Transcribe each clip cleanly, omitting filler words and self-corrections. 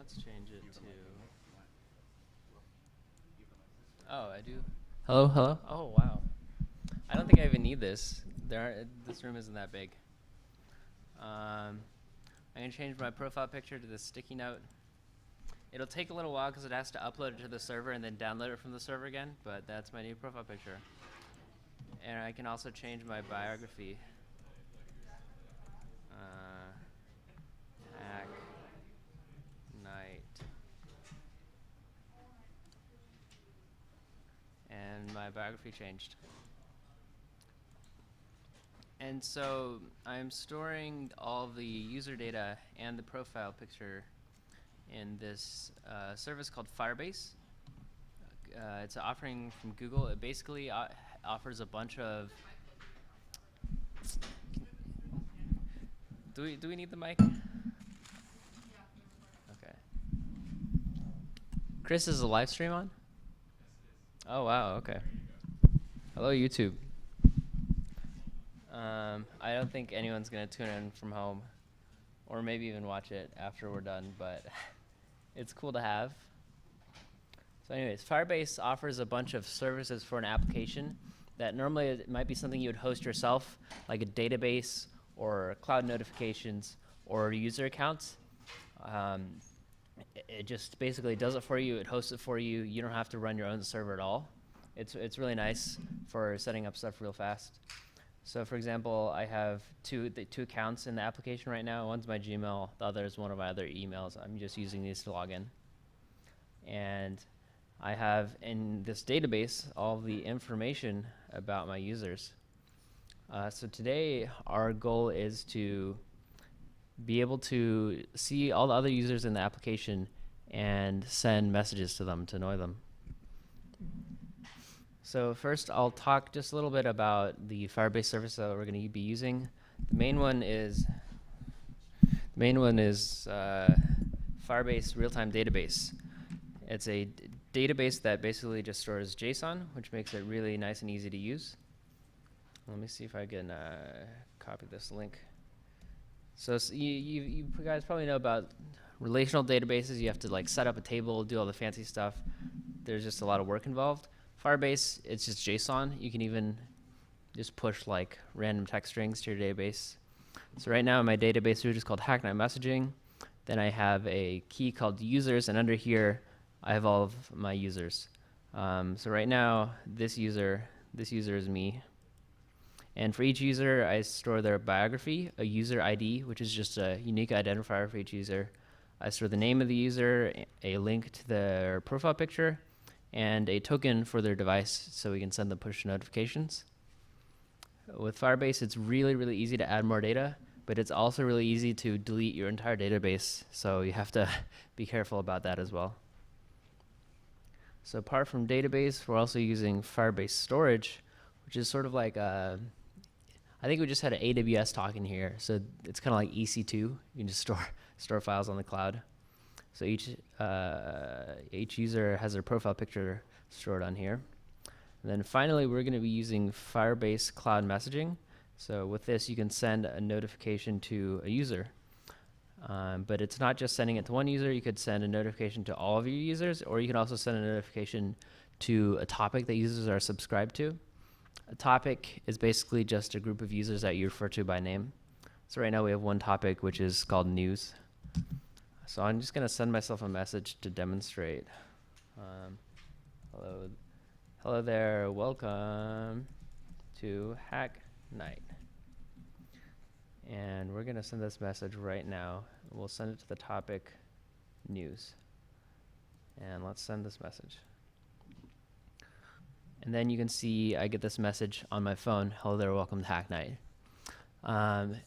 let's change it to. Oh, I do. Hello, hello. Oh, wow. I don't think I even need this. This room isn't that big. I'm gonna change my profile picture to the sticky note. It'll take a little while because it has to upload it to the server and then download it from the server again, but that's my new profile picture. And I can also change my biography. Hack Night. And my biography changed. And so I'm storing all the user data and the profile picture in this service called Firebase. It's an offering from Google. It basically offers a bunch of. Do we need the mic? Okay. Chris, is the live stream on? Oh wow. Okay. Hello YouTube. I don't think anyone's gonna tune in from home, or maybe even watch it after we're done, but it's cool to have. So anyways, Firebase offers a bunch of services for an application that normally it might be something you would host yourself, like a database or cloud notifications or user accounts. It just basically does it for you. It hosts it for you. You don't have to run your own server at all. It's really nice for setting up stuff real fast. So for example, I have two accounts in the application right now. One's my Gmail, the other is one of my other emails. I'm just using these to log in. And I have in this database all the information about my users. So today our goal is to be able to see all the other users in the application and send messages to them to annoy them. So first I'll talk just a little bit about the Firebase service that we're going to be using. The main one is Firebase Real-Time Database. It's a database that basically just stores JSON, which makes it really nice and easy to use. Let me see if I can copy this link. So you guys probably know about relational databases. You have to like set up a table, do all the fancy stuff. There's just a lot of work involved. Firebase, it's just JSON. You can even just push like random text strings to your database. So right now my database root is called Hacknight Messaging. Then I have a key called users, and under here I have all of my users. So right now this user is me. And for each user, I store their biography, a user ID, which is just a unique identifier for each user. I store the name of the user, a link to their profile picture, and a token for their device so we can send them push notifications. With Firebase, it's really, really easy to add more data, but it's also really easy to delete your entire database, so you have to be careful about that as well. So apart from database, we're also using Firebase Storage, which is sort of like I think we just had an AWS talk in here, so it's kind of like EC2. You can just store files on the cloud. So each user has their profile picture stored on here. And then finally, we're going to be using Firebase Cloud Messaging. So with this, you can send a notification to a user. But it's not just sending it to one user. You could send a notification to all of your users, or you can also send a notification to a topic that users are subscribed to. A topic is basically just a group of users that you refer to by name. So right now we have one topic, which is called news. So I'm just going to send myself a message to demonstrate. Hello there, welcome to Hack Night. And we're going to send this message right now. We'll send it to the topic news. And let's send this message. And then you can see I get this message on my phone. Hello there, welcome to Hack Night.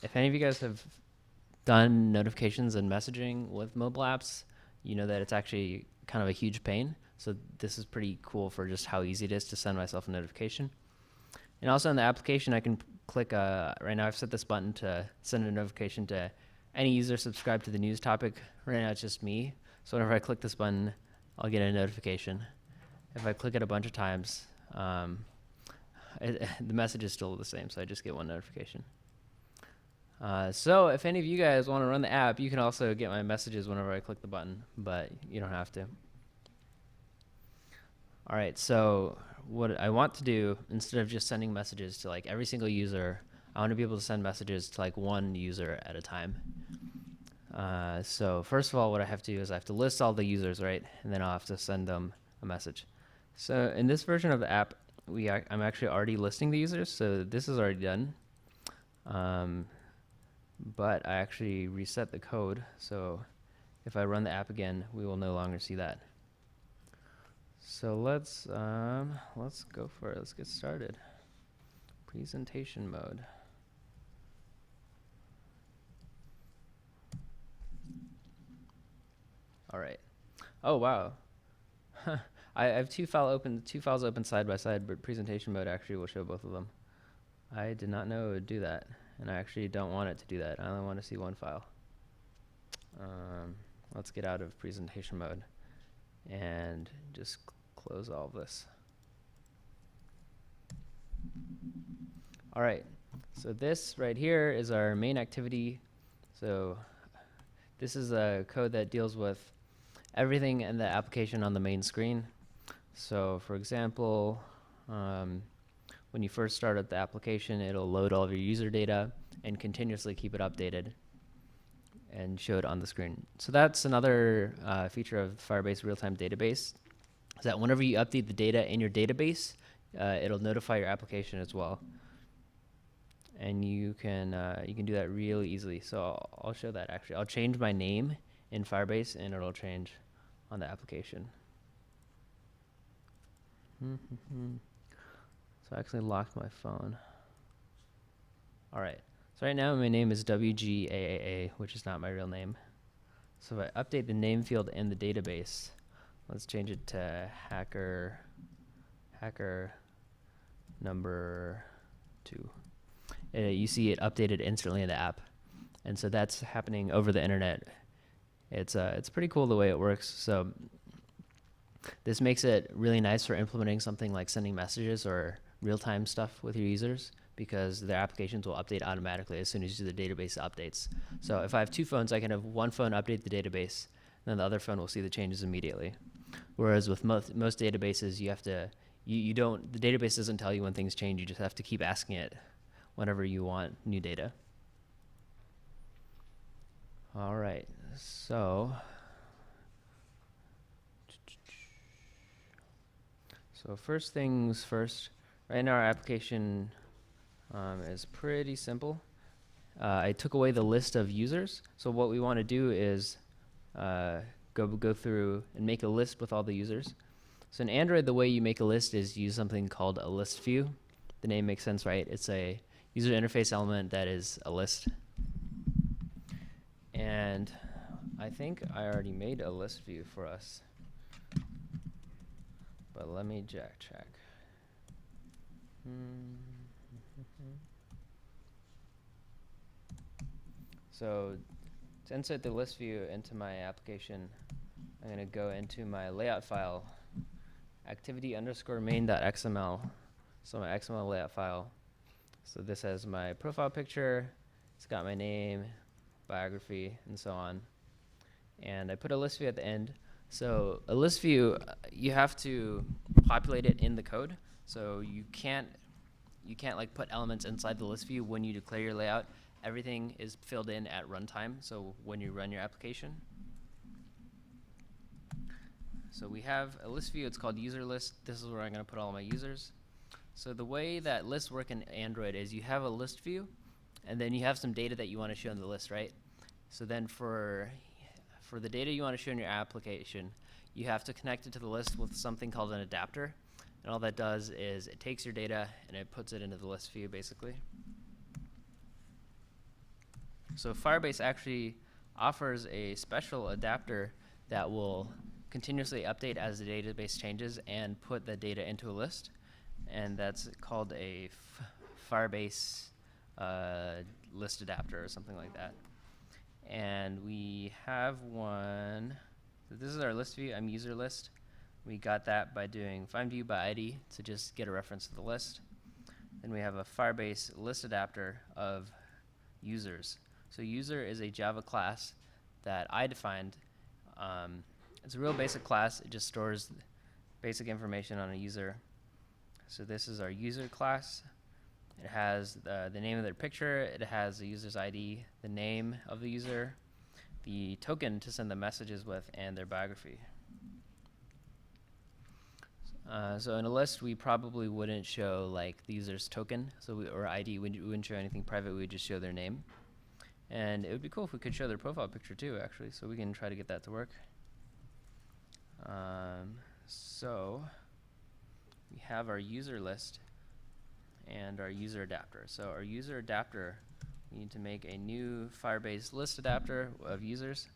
If any of you guys have done notifications and messaging with mobile apps, you know that it's actually kind of a huge pain. So this is pretty cool for just how easy it is to send myself a notification. And also in the application, I can click, right now I've set this button to send a notification to any user subscribed to the news topic. Right now it's just me. So whenever I click this button, I'll get a notification. If I click it a bunch of times, the message is still the same, so I just get one notification. So if any of you guys want to run the app, you can also get my messages whenever I click the button, but you don't have to. All right, so what I want to do, instead of just sending messages to like every single user, I want to be able to send messages to like one user at a time. So first of all, what I have to do is I have to list all the users, right? And then I'll have to send them a message. So in this version of the app, I'm actually already listing the users, so this is already done. But I actually reset the code, so if I run the app again, we will no longer see that. So let's go for it. Let's get started. Presentation mode. All right. Oh wow. I have two files open side by side, but presentation mode actually will show both of them. I did not know it would do that, and I actually don't want it to do that. I only want to see one file. Let's get out of presentation mode and just close all of this. All right, so this right here is our main activity. So this is a code that deals with everything in the application on the main screen. So for example, when you first start up the application, it'll load all of your user data and continuously keep it updated and show it on the screen. So that's another feature of Firebase real-time database, is that whenever you update the data in your database, it'll notify your application as well. And you can do that really easily. So I'll show that actually. I'll change my name in Firebase and it'll change on the application. So I actually locked my phone. All right. So right now my name is WGAAA, which is not my real name. So if I update the name field in the database, let's change it to hacker number 2. You see it updated instantly in the app. And so that's happening over the internet. It's pretty cool the way it works. So this makes it really nice for implementing something like sending messages or real-time stuff with your users, because their applications will update automatically as soon as the database updates. So if I have 2 phones, I can have one phone update the database, and then the other phone will see the changes immediately. Whereas with most databases, you have to, the database doesn't tell you when things change. You just have to keep asking it whenever you want new data. All right, so first things first. Right now our application is pretty simple. I took away the list of users. So what we want to do is go through and make a list with all the users. So in Android, the way you make a list is use something called a list view. The name makes sense, right? It's a user interface element that is a list. And I think I already made a list view for us. But let me check. So to insert the list view into my application, I'm going to go into my layout file, activity_main.xml. So my XML layout file. So this has my profile picture, it's got my name, biography, and so on. And I put a list view at the end. So a list view, you have to populate it in the code. So you can't like put elements inside the list view when you declare your layout. Everything is filled in at runtime, so when you run your application. So we have a list view, it's called user list. This is where I'm going to put all my users. So the way that lists work in Android is you have a list view, and then you have some data that you want to show in the list, right? So then for the data you want to show in your application, you have to connect it to the list with something called an adapter. And all that does is it takes your data and it puts it into the list view, basically. So Firebase actually offers a special adapter that will continuously update as the database changes and put the data into a list. And that's called a Firebase list adapter or something like that. And we have one. So this is our list view. I'm user list. We got that by doing find view by ID to just get a reference to the list. Then we have a Firebase list adapter of users. So user is a Java class that I defined. It's a real basic class. It just stores basic information on a user. So this is our user class. It has the name of their picture. It has the user's ID, the name of the user, the token to send the messages with, and their biography. So in a list, we probably wouldn't show like the user's token, or ID. We wouldn't show anything private. We would just show their name. And it would be cool if we could show their profile picture too, actually. So we can try to get that to work. So we have our user list and our user adapter. So our user adapter, we need to make a new Firebase list adapter of users.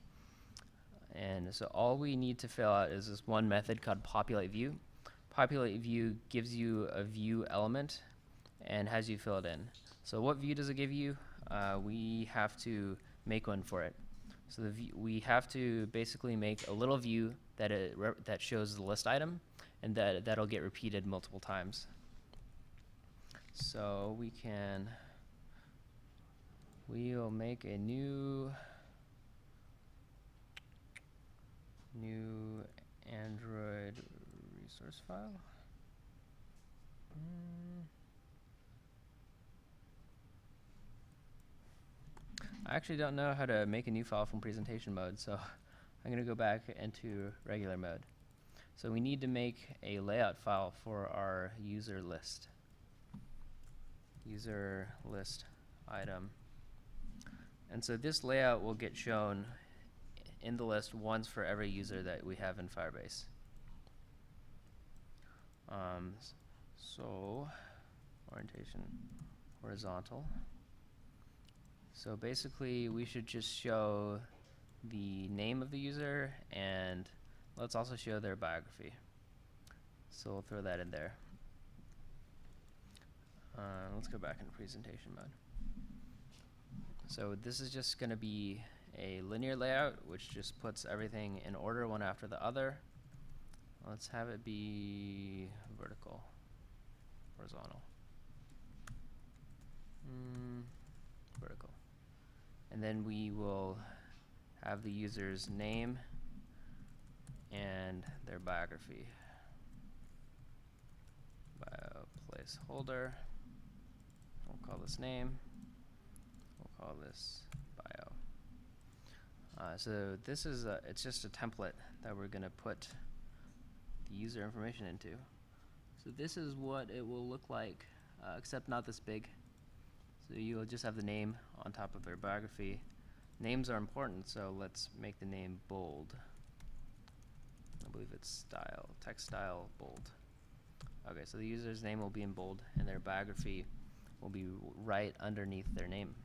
And so all we need to fill out is this one method called populateView. PopulateView gives you a view element and has you fill it in. So what view does it give you? We have to make one for it. So we have to basically make a little view that that shows the list item, and that'll get repeated multiple times. So we'll make a new Android resource file. I actually don't know how to make a new file from presentation mode, so I'm going to go back into regular mode. So we need to make a layout file for our user list. User list item. And so this layout will get shown in the list once for every user that we have in Firebase. So orientation horizontal. So basically we should just show the name of the user, and let's also show their biography. So we'll throw that in there. Let's go back into presentation mode. So this is just going to be a linear layout, which just puts everything in order one after the other. Let's have it be vertical, horizontal, vertical. And then we will have the user's name and their biography. Bio placeholder. We'll call this name. We'll call this bio. So this is it's just a template that we're going to put the user information into. So this is what it will look like, except not this big. So you'll just have the name on top of their biography. Names are important, so let's make the name bold. I believe it's style, text style, bold. Okay, so the user's name will be in bold, and their biography will be right underneath their name.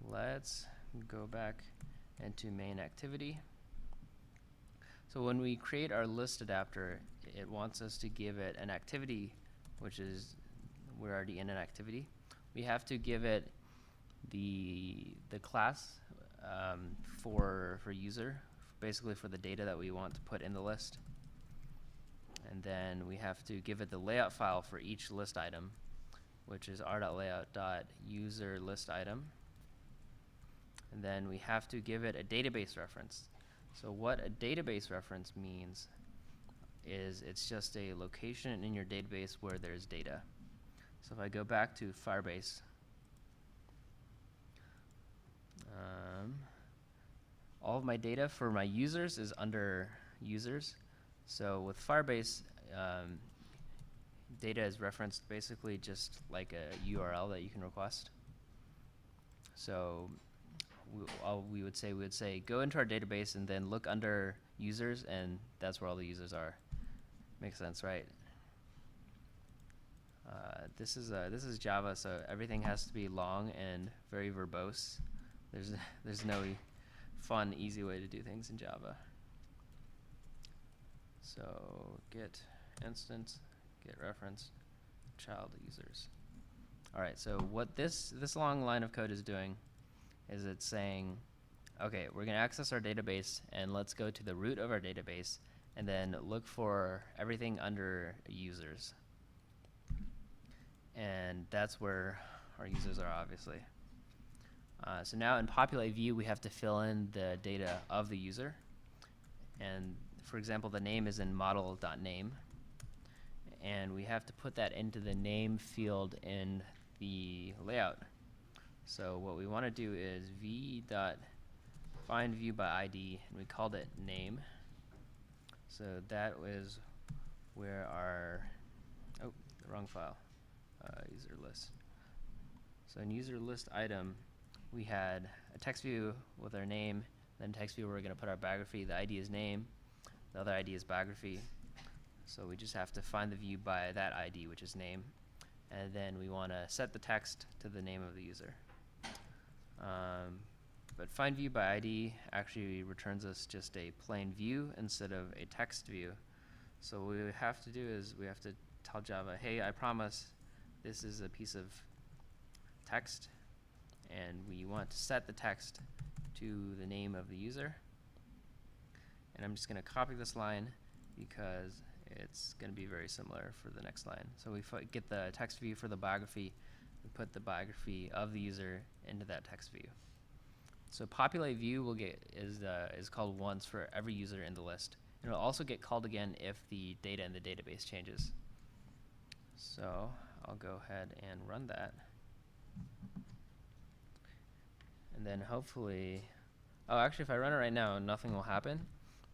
Let's go back into main activity. So when we create our list adapter, it wants us to give it an activity, which is, we're already in an activity. We have to give it the class for user, basically for the data that we want to put in the list. And then we have to give it the layout file for each list item, which is r.layout.user list item. And then we have to give it a database reference. So what a database reference means is it's just a location in your database where there's data. So if I go back to Firebase, all of my data for my users is under users. So with Firebase, data is referenced basically just like a URL that you can request. So we would say go into our database and then look under users, and that's where all the users are. Makes sense, right? This is Java, so everything has to be long and very verbose. There's no fun, easy way to do things in Java. So get instance, get reference, child users. All right, so what this long line of code is doing is it's saying, okay, we're going to access our database, and let's go to the root of our database and then look for everything under users. And that's where our users are, obviously. So now in populate view, we have to fill in the data of the user. And for example, the name is in model.name. And we have to put that into the name field in the layout. So what we want to do is v.find view by ID, and we called it name. So that was where our, oh, the wrong file, user list. So in user list item, we had a text view with our name, then text view where we're going to put our biography. The ID is name, the other ID is biography. So we just have to find the view by that ID, which is name, and then we want to set the text to the name of the user. But find view by ID actually returns us just a plain view instead of a text view. So what we have to do is we have to tell Java, hey, I promise this is a piece of text, and we want to set the text to the name of the user. And I'm just going to copy this line because it's going to be very similar for the next line. So we get the text view for the biography, we put the biography of the user into that text view. So populate view will get is called once for every user in the list. And it'll also get called again if the data in the database changes. So I'll go ahead and run that. And then hopefully, oh, actually if I run it right now, nothing will happen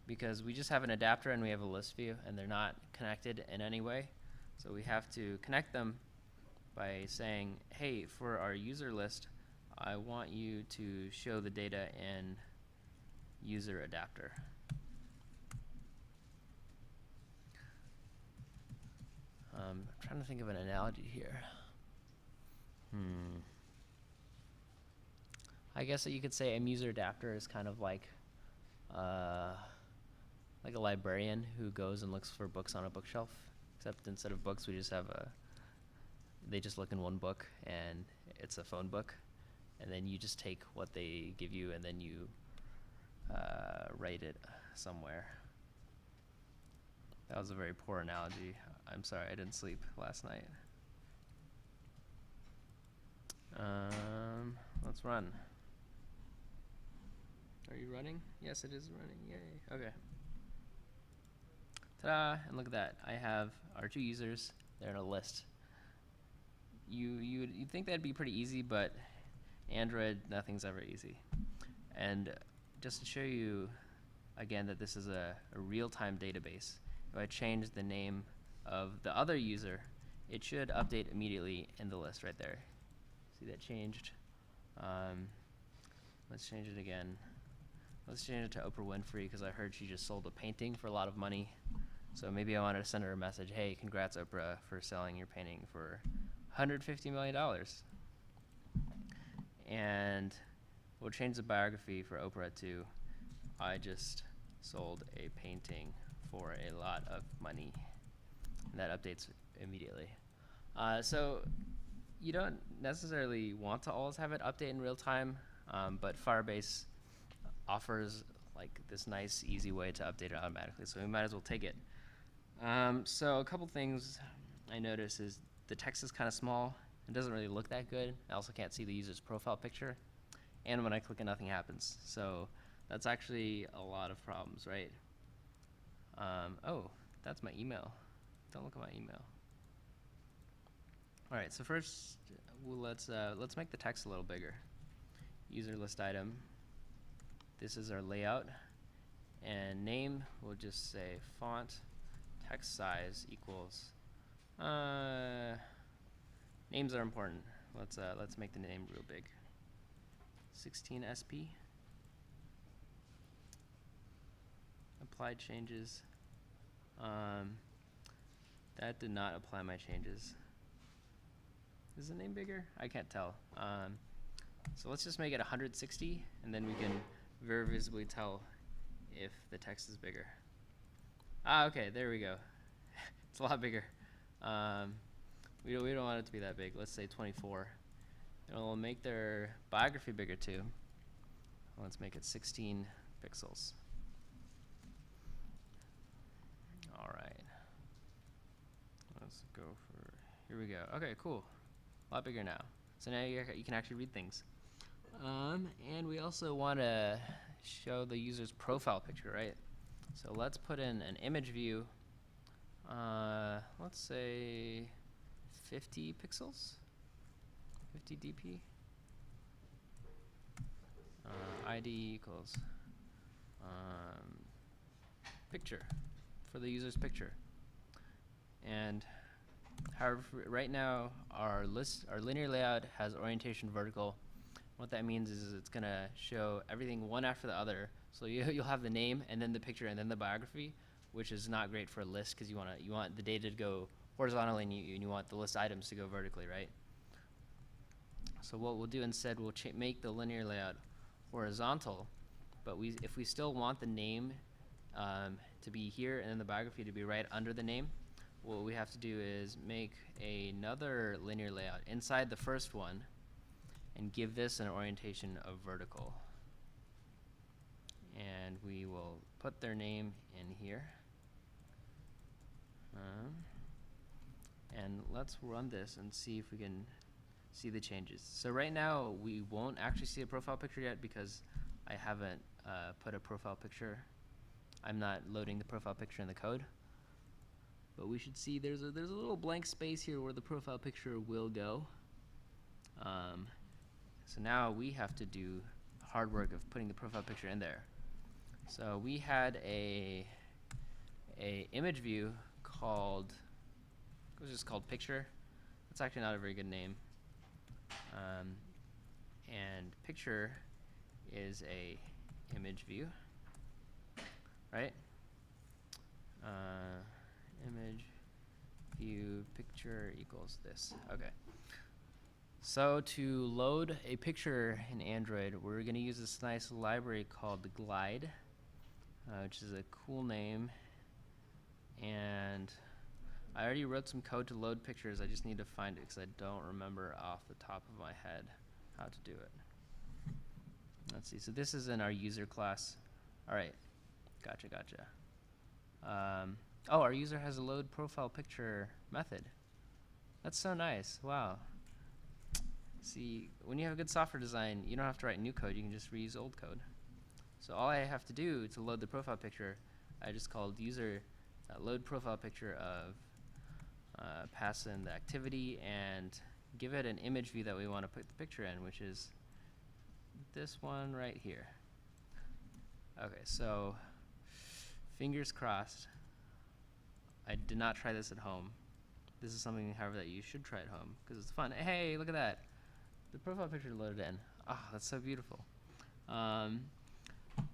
because we just have an adapter and we have a list view and they're not connected in any way. So we have to connect them by saying, hey, for our user list, I want you to show the data in user adapter. I'm trying to think of an analogy here. I guess that you could say a user adapter is kind of like a librarian who goes and looks for books on a bookshelf, except instead of books, we just have they just look in one book and it's a phone book. And then you just take what they give you and then you write it somewhere. That was a very poor analogy. I'm sorry, I didn't sleep last night. Let's run. Are you running? Yes, it is running. Yay. Okay. Ta-da! And look at that. I have our two users. They're in a list. You'd think that'd be pretty easy, but Android, nothing's ever easy. And just to show you again that this is a real-time database, if I change the name of the other user, it should update immediately in the list right there. See that changed? Let's change it again. Let's change it to Oprah Winfrey because I heard she just sold a painting for a lot of money. So maybe I wanted to send her a message, hey, congrats Oprah for selling your painting for $150 million. And we'll change the biography for Oprah to, I just sold a painting for a lot of money. And that updates immediately. So you don't necessarily want to always have it update in real time, but Firebase offers like this nice, easy way to update it automatically. So we might as well take it. So a couple things I noticed is the text is kind of small. It doesn't really look that good. I also can't see the user's profile picture. And when I click it, nothing happens. So that's actually a lot of problems, right? Oh, that's my email. Don't look at my email. All right, so first, let's make the text a little bigger. User list item. This is our layout. And name, we'll just say font text size equals. Names are important. Let's make the name real big. 16 SP. Applied changes. That did not apply my changes. Is the name bigger? I can't tell. So let's just make it 160, and then we can very visibly tell if the text is bigger. Okay, there we go. It's a lot bigger. We don't want it to be that big. Let's say 24. And we'll make their biography bigger too. Let's make it 16 pixels. All right. Let's go for, here we go. Okay, cool. A lot bigger now. So now you can actually read things. And we also want to show the user's profile picture, right? So let's put in an image view. Let's say 50 pixels, 50 dp. ID equals picture for the user's picture. And however, right now our linear layout has orientation vertical. What that means is it's gonna show everything one after the other. So you'll have the name and then the picture and then the biography, which is not great for a list because you want the data to go horizontally and you want the list items to go vertically, right? So what we'll do instead, we'll make the linear layout horizontal, but if we still want the name to be here and then the biography to be right under the name, what we have to do is make another linear layout inside the first one and give this an orientation of vertical. And we will put their name in here. And let's run this and see if we can see the changes. So right now we won't actually see a profile picture yet because I haven't put a profile picture. I'm not loading the profile picture in the code. But we should see there's a little blank space here where the profile picture will go. So now we have to do the hard work of putting the profile picture in there. So we had a image view called, it was just called picture. It's actually not a very good name. And picture is a image view, right? Image view picture equals this. Okay. So to load a picture in Android, we're going to use this nice library called Glide, which is a cool name. And I already wrote some code to load pictures. I just need to find it because I don't remember off the top of my head how to do it. Let's see. So this is in our user class. All right. Gotcha. Oh, our user has a load profile picture method. That's so nice. Wow. See, when you have good software design, you don't have to write new code. You can just reuse old code. So all I have to do to load the profile picture, I just called user load profile picture of pass in the activity and give it an image view that we want to put the picture in, which is this one right here. Okay, so fingers crossed. I did not try this at home. This is something, however, that you should try at home because it's fun. Hey, look at that. The profile picture loaded in. Ah, oh, that's so beautiful.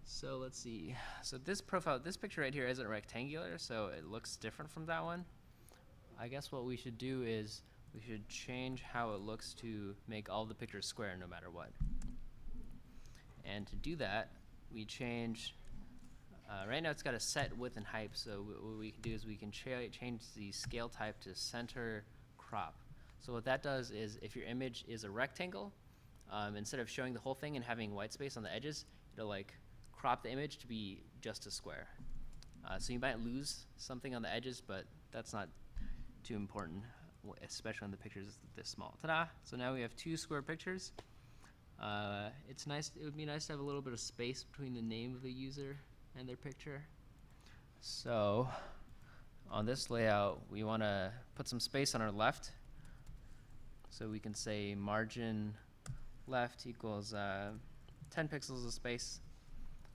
So let's see. So this picture right here isn't rectangular, so it looks different from that one. I guess what we should do is we should change how it looks to make all the pictures square no matter what. And to do that, we change, right now it's got a set width and height, so what we can do is we can change the scale type to center crop. So what that does is if your image is a rectangle, instead of showing the whole thing and having white space on the edges, it'll like crop the image to be just a square. So you might lose something on the edges, but that's not too important, especially when the picture is this small. Ta-da! So now we have two square pictures. It's nice. It would be nice to have a little bit of space between the name of the user and their picture. So on this layout, we want to put some space on our left. So we can say margin left equals 10 pixels of space.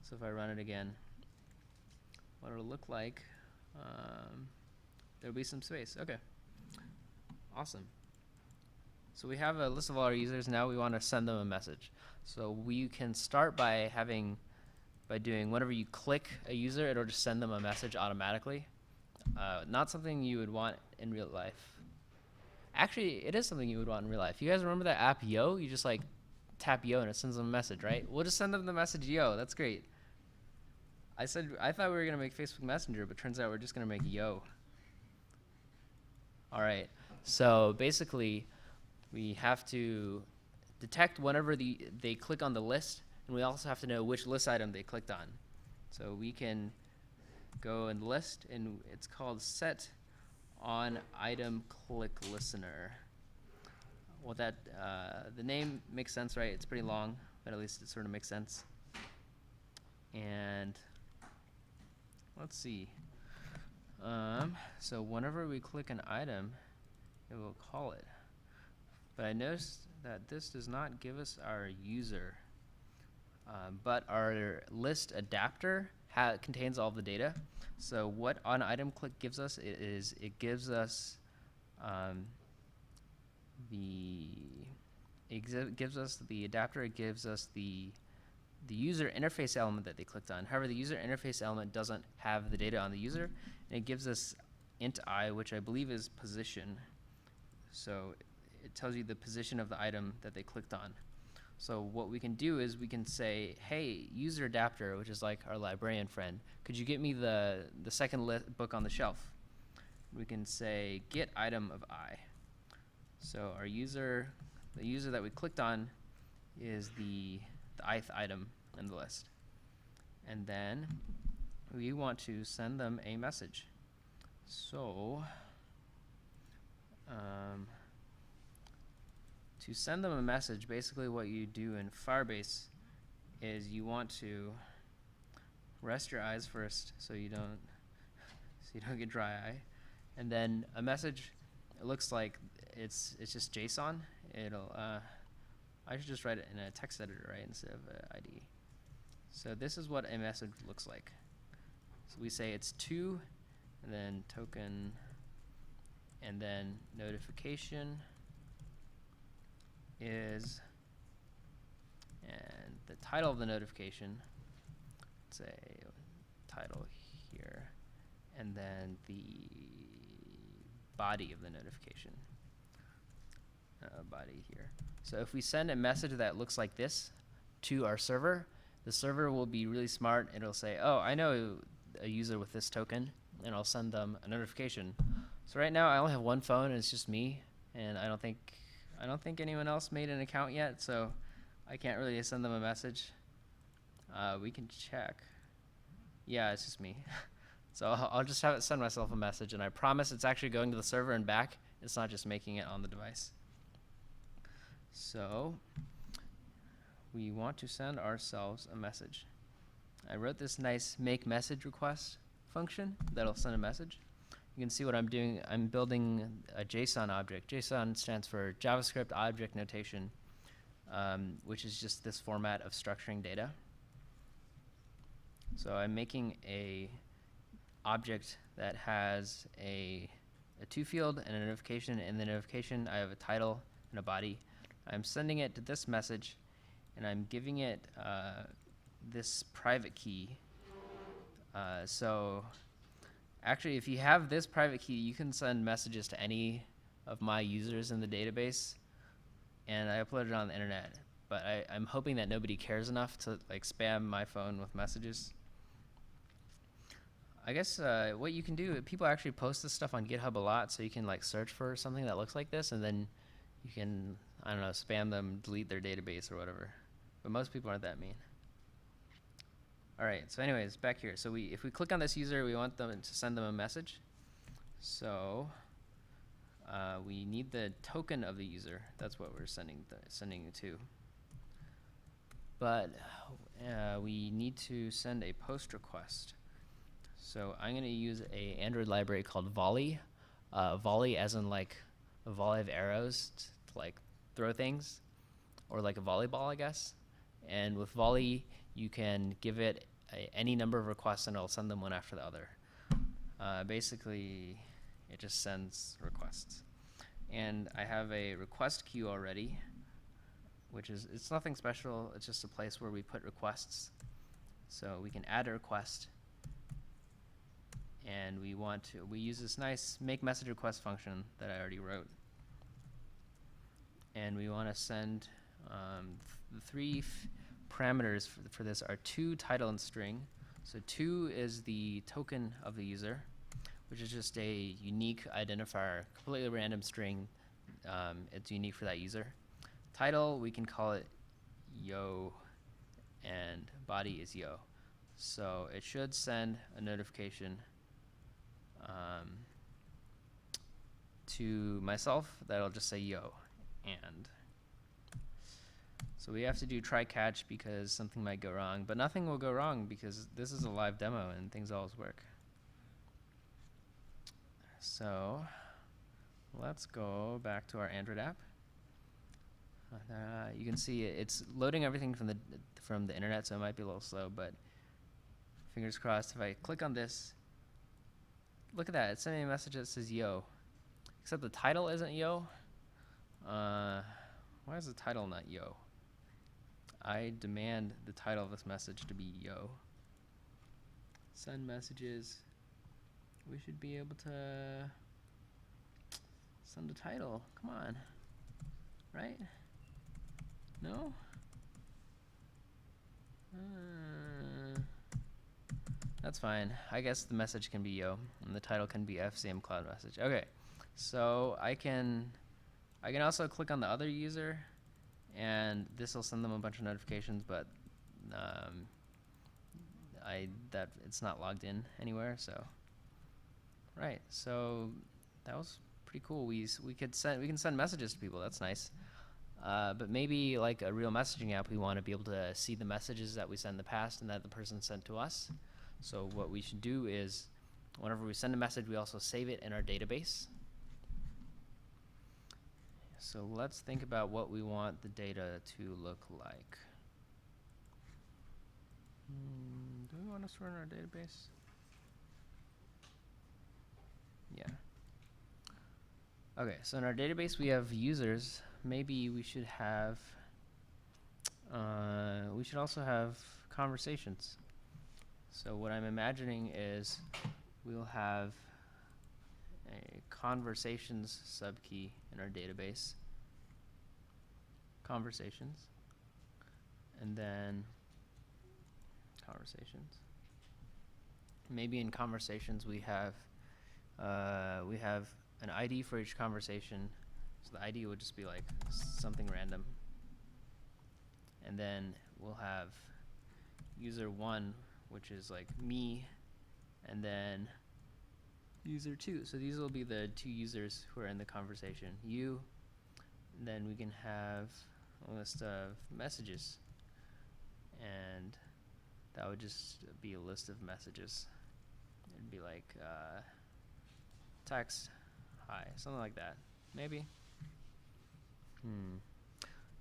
So if I run it again, what it'll look like, there'll be some space. Okay, awesome. So we have a list of all our users. Now we want to send them a message. So we can start by doing whenever you click a user, it'll just send them a message automatically. Not something you would want in real life. Actually, it is something you would want in real life. You guys remember that app Yo? You just like tap Yo and it sends them a message, right? We'll just send them the message Yo. That's great. I thought we were gonna make Facebook Messenger, but turns out we're just gonna make Yo. All right. So basically, we have to detect whenever they click on the list, and we also have to know which list item they clicked on. So we can go in the list, and it's called set on item click listener. Well, that the name makes sense, right? It's pretty long. but at least it sort of makes sense. And let's see. So whenever we click an item, it will call it. But I noticed that this does not give us our user. But our list adapter contains all the data. So what on item click gives us is it gives us gives us the adapter. It gives us the user interface element that they clicked on. However, the user interface element doesn't have the data on the user, and it gives us int I, which I believe is position. So it tells you the position of the item that they clicked on. So what we can do is we can say, hey, user adapter, which is like our librarian friend, could you get me the second book on the shelf? We can say get item of I. So our user, the user that we clicked on, is the ith item in the list. And then we want to send them a message. So to send them a message, basically what you do in Firebase is you want to rest your eyes first so you don't get dry eye. And then a message, it looks like it's just JSON. It'll I should just write it in a text editor, right, instead of IDE. So this is what a message looks like. So we say it's to, and then token, and then notification is, and the title of the notification, say title here, and then the body of the notification, body here. So if we send a message that looks like this to our server, the server will be really smart. It'll say, oh, I know a user with this token, and I'll send them a notification. So right now I only have one phone, and it's just me, and I don't think anyone else made an account yet, so I can't really send them a message. We can check. Yeah, it's just me. So I'll just have it send myself a message, and I promise it's actually going to the server and back. It's not just making it on the device. So we want to send ourselves a message. I wrote this nice make message request function that'll send a message. You can see what I'm doing. I'm building a JSON object. JSON stands for JavaScript Object Notation, which is just this format of structuring data. So I'm making a object that has a to field and a notification. In the notification, I have a title and a body. I'm sending it to this message, and I'm giving it this private key. So actually, if you have this private key, you can send messages to any of my users in the database, and I upload it on the internet. But I'm hoping that nobody cares enough to like spam my phone with messages. I guess what you can do, people actually post this stuff on GitHub a lot, so you can like search for something that looks like this, and then you can, I don't know, spam them, delete their database or whatever. But most people aren't that mean. All right, so anyways, back here. So if we click on this user, we want them to send them a message. So we need the token of the user. That's what we're sending it to. But we need to send a post request. So I'm going to use a Android library called Volley. Volley as in like a volley of arrows to like throw things, or like a volleyball, I guess. And with Volley, you can give it any number of requests, and it'll send them one after the other. Basically, it just sends requests. And I have a request queue already, which is, it's nothing special. It's just a place where we put requests. So we can add a request, and we use this nice make message request function that I already wrote. And we want to send the three parameters for this are to, title, and string. So to is the token of the user, which is just a unique identifier, completely random string. It's unique for that user. Title, we can call it yo, and body is yo. So it should send a notification to myself that'll just say yo. And So we have to do try catch because something might go wrong, but nothing will go wrong because this is a live demo and things always work. So let's go back to our Android app. You can see it's loading everything from the internet, so it might be a little slow, but fingers crossed. If I click on this, look at that, it's sending me a message that says yo, except the title isn't yo. Why is the title not yo? I demand the title of this message to be yo. Send messages. We should be able to send a title. Come on. Right? No? That's fine. I guess the message can be yo, and the title can be FCM Cloud Message. Okay, so I can also click on the other user, and this will send them a bunch of notifications, but it's not logged in anywhere. So right, so that was pretty cool. We can send messages to people. That's nice. But maybe like a real messaging app, we want to be able to see the messages that we sent in the past and that the person sent to us. So what we should do is, whenever we send a message, we also save it in our database. So let's think about what we want the data to look like. Do we want to store in our database? Yeah. Okay, so in our database we have users. Maybe we should have, we should also have conversations. So what I'm imagining is we'll have a conversations subkey in our database. Conversations. And then conversations. Maybe in conversations we have an ID for each conversation. So the ID would just be like something random. And then we'll have user 1, which is like me, and then user 2. So these will be the two users who are in the conversation. You, and then we can have a list of messages, and that would just be a list of messages. It'd be like text, hi, something like that, maybe.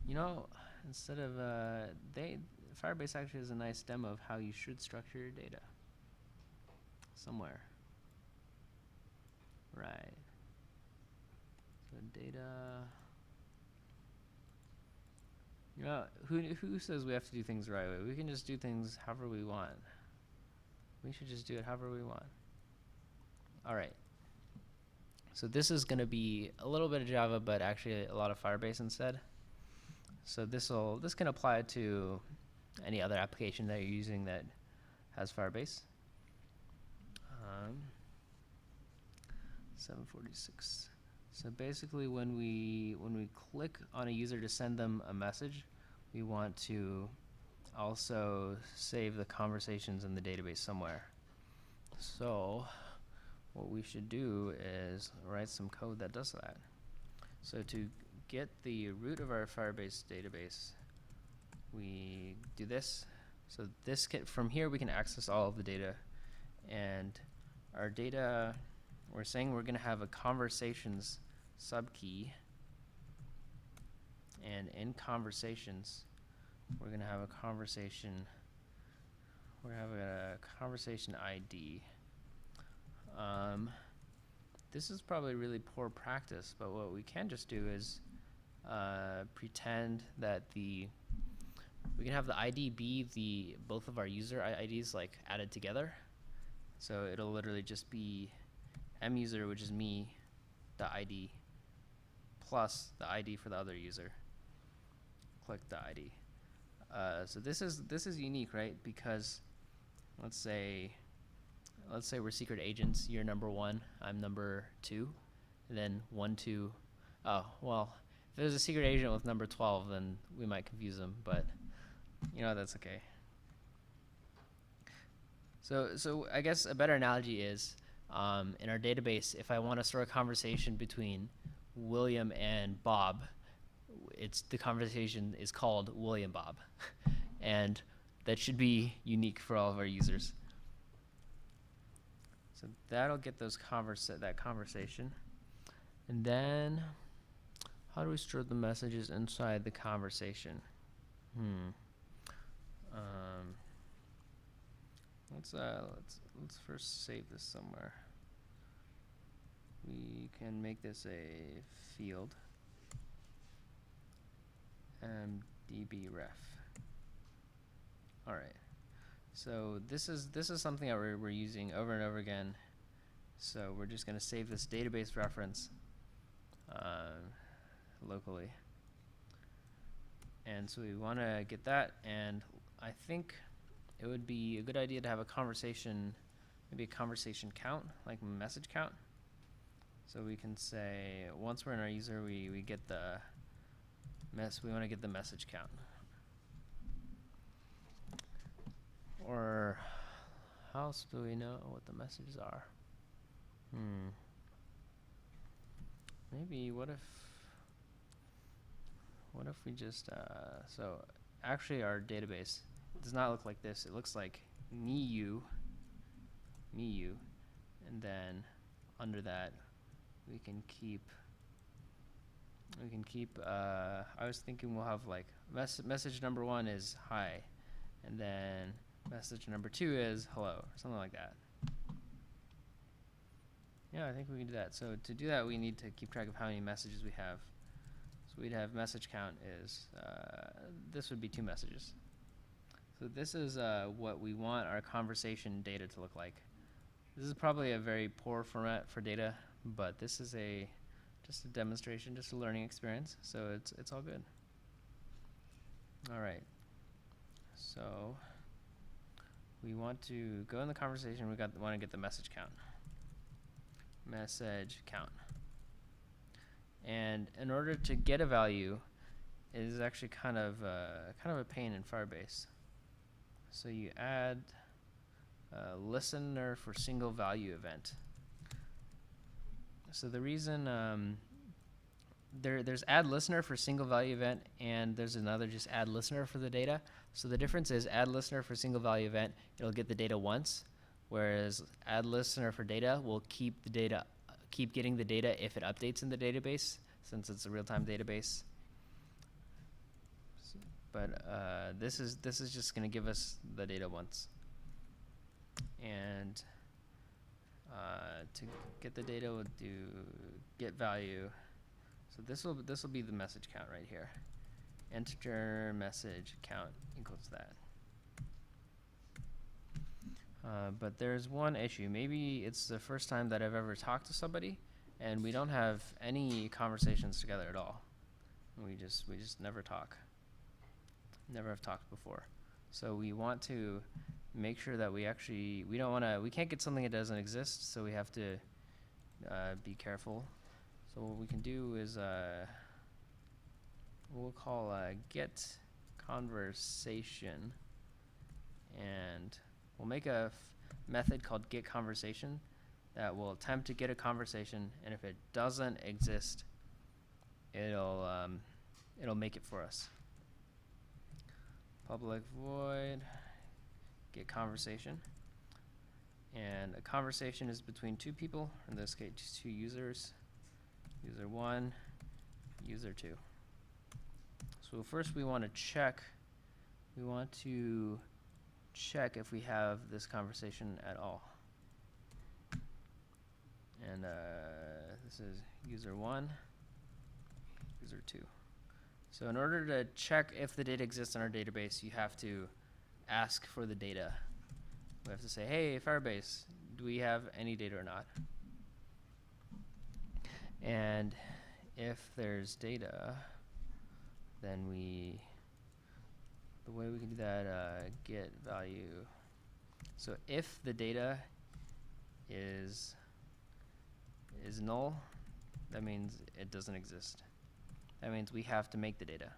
You know, instead of Firebase actually has a nice demo of how you should structure your data somewhere. Right. So data. You know, who says we have to do things the right way? We can just do things however we want. We should just do it however we want. All right. So this is going to be a little bit of Java, but actually a lot of Firebase instead. So this can apply to any other application that you're using that has Firebase. 746. So basically, when we click on a user to send them a message, we want to also save the conversations in the database somewhere. So what we should do is write some code that does that. So to get the root of our Firebase database, we do this. So this from here we can access all of the data, and our data, we're saying we're going to have a conversations subkey, and in conversations we're going to have a conversation. We're going to have a conversation ID. This is probably really poor practice, but what we can just do is pretend that we can have the ID be both of our user IDs like added together. So it'll literally just be muser, which is me, the ID, plus the ID for the other user. Click the ID. So this is unique, right? Because let's say we're secret agents. You're number 1, I'm number 2, and then 1, 2. Oh well, if there's a secret agent with number 12, then we might confuse them, but you know, that's okay. So I guess a better analogy is in our database, if I want to store a conversation between William and Bob, the conversation is called William Bob, and that should be unique for all of our users. So that'll get that conversation, and then how do we store the messages inside the conversation? Let's first save this somewhere. We can make this a field. mdbref. All right. So this is something that we're using over and over again. So we're just going to save this database reference locally. And so we want to get that, and I think it would be a good idea to have a conversation, maybe a conversation count, like a message count. So we can say once we're in our user, we get the we want to get the message count. Or how else do we know what the messages are? Maybe what if we just so actually our database does not look like this. It looks like MeU, and then under that we can keep I was thinking we'll have like message number 1 is hi, and then message number 2 is hello, or something like that. Yeah, I think we can do that. So to do that, we need to keep track of how many messages we have. So we'd have message count is, this would be 2 messages. So this is what we want our conversation data to look like. This is probably a very poor format for data, but this is just a demonstration, just a learning experience. So it's all good. All right. So we want to go in the conversation. We want to get the message count. Message count. And in order to get a value, it is actually kind of a pain in Firebase. So you add a listener for single value event. So the reason there's add listener for single value event, and there's another just add listener for the data. So the difference is add listener for single value event, it'll get the data once, whereas add listener for data will keep getting the data if it updates in the database, since it's a real-time database. But this is just going to give us the data once, and to get the data, we'll do get value. So this will be the message count right here. Integer message count equals that. But there's one issue. Maybe it's the first time that I've ever talked to somebody, and we don't have any conversations together at all. We just never talk. Never have talked before. So we want to make sure that we can't get something that doesn't exist, so we have to be careful. So what we can do is we'll call get conversation, and we'll make a method called get conversation that will attempt to get a conversation, and if it doesn't exist, it'll make it for us. Public void get conversation, and a conversation is between 2 people, in this case 2 users, user 1, user 2. So first we want to check if we have this conversation at all. And this is user 1, user 2. So in order to check if the data exists in our database, you have to ask for the data. We have to say, hey, Firebase, do we have any data or not? And if there's data, then the way we can do that, get value. So if the data is null, that means it doesn't exist. That means we have to make the data.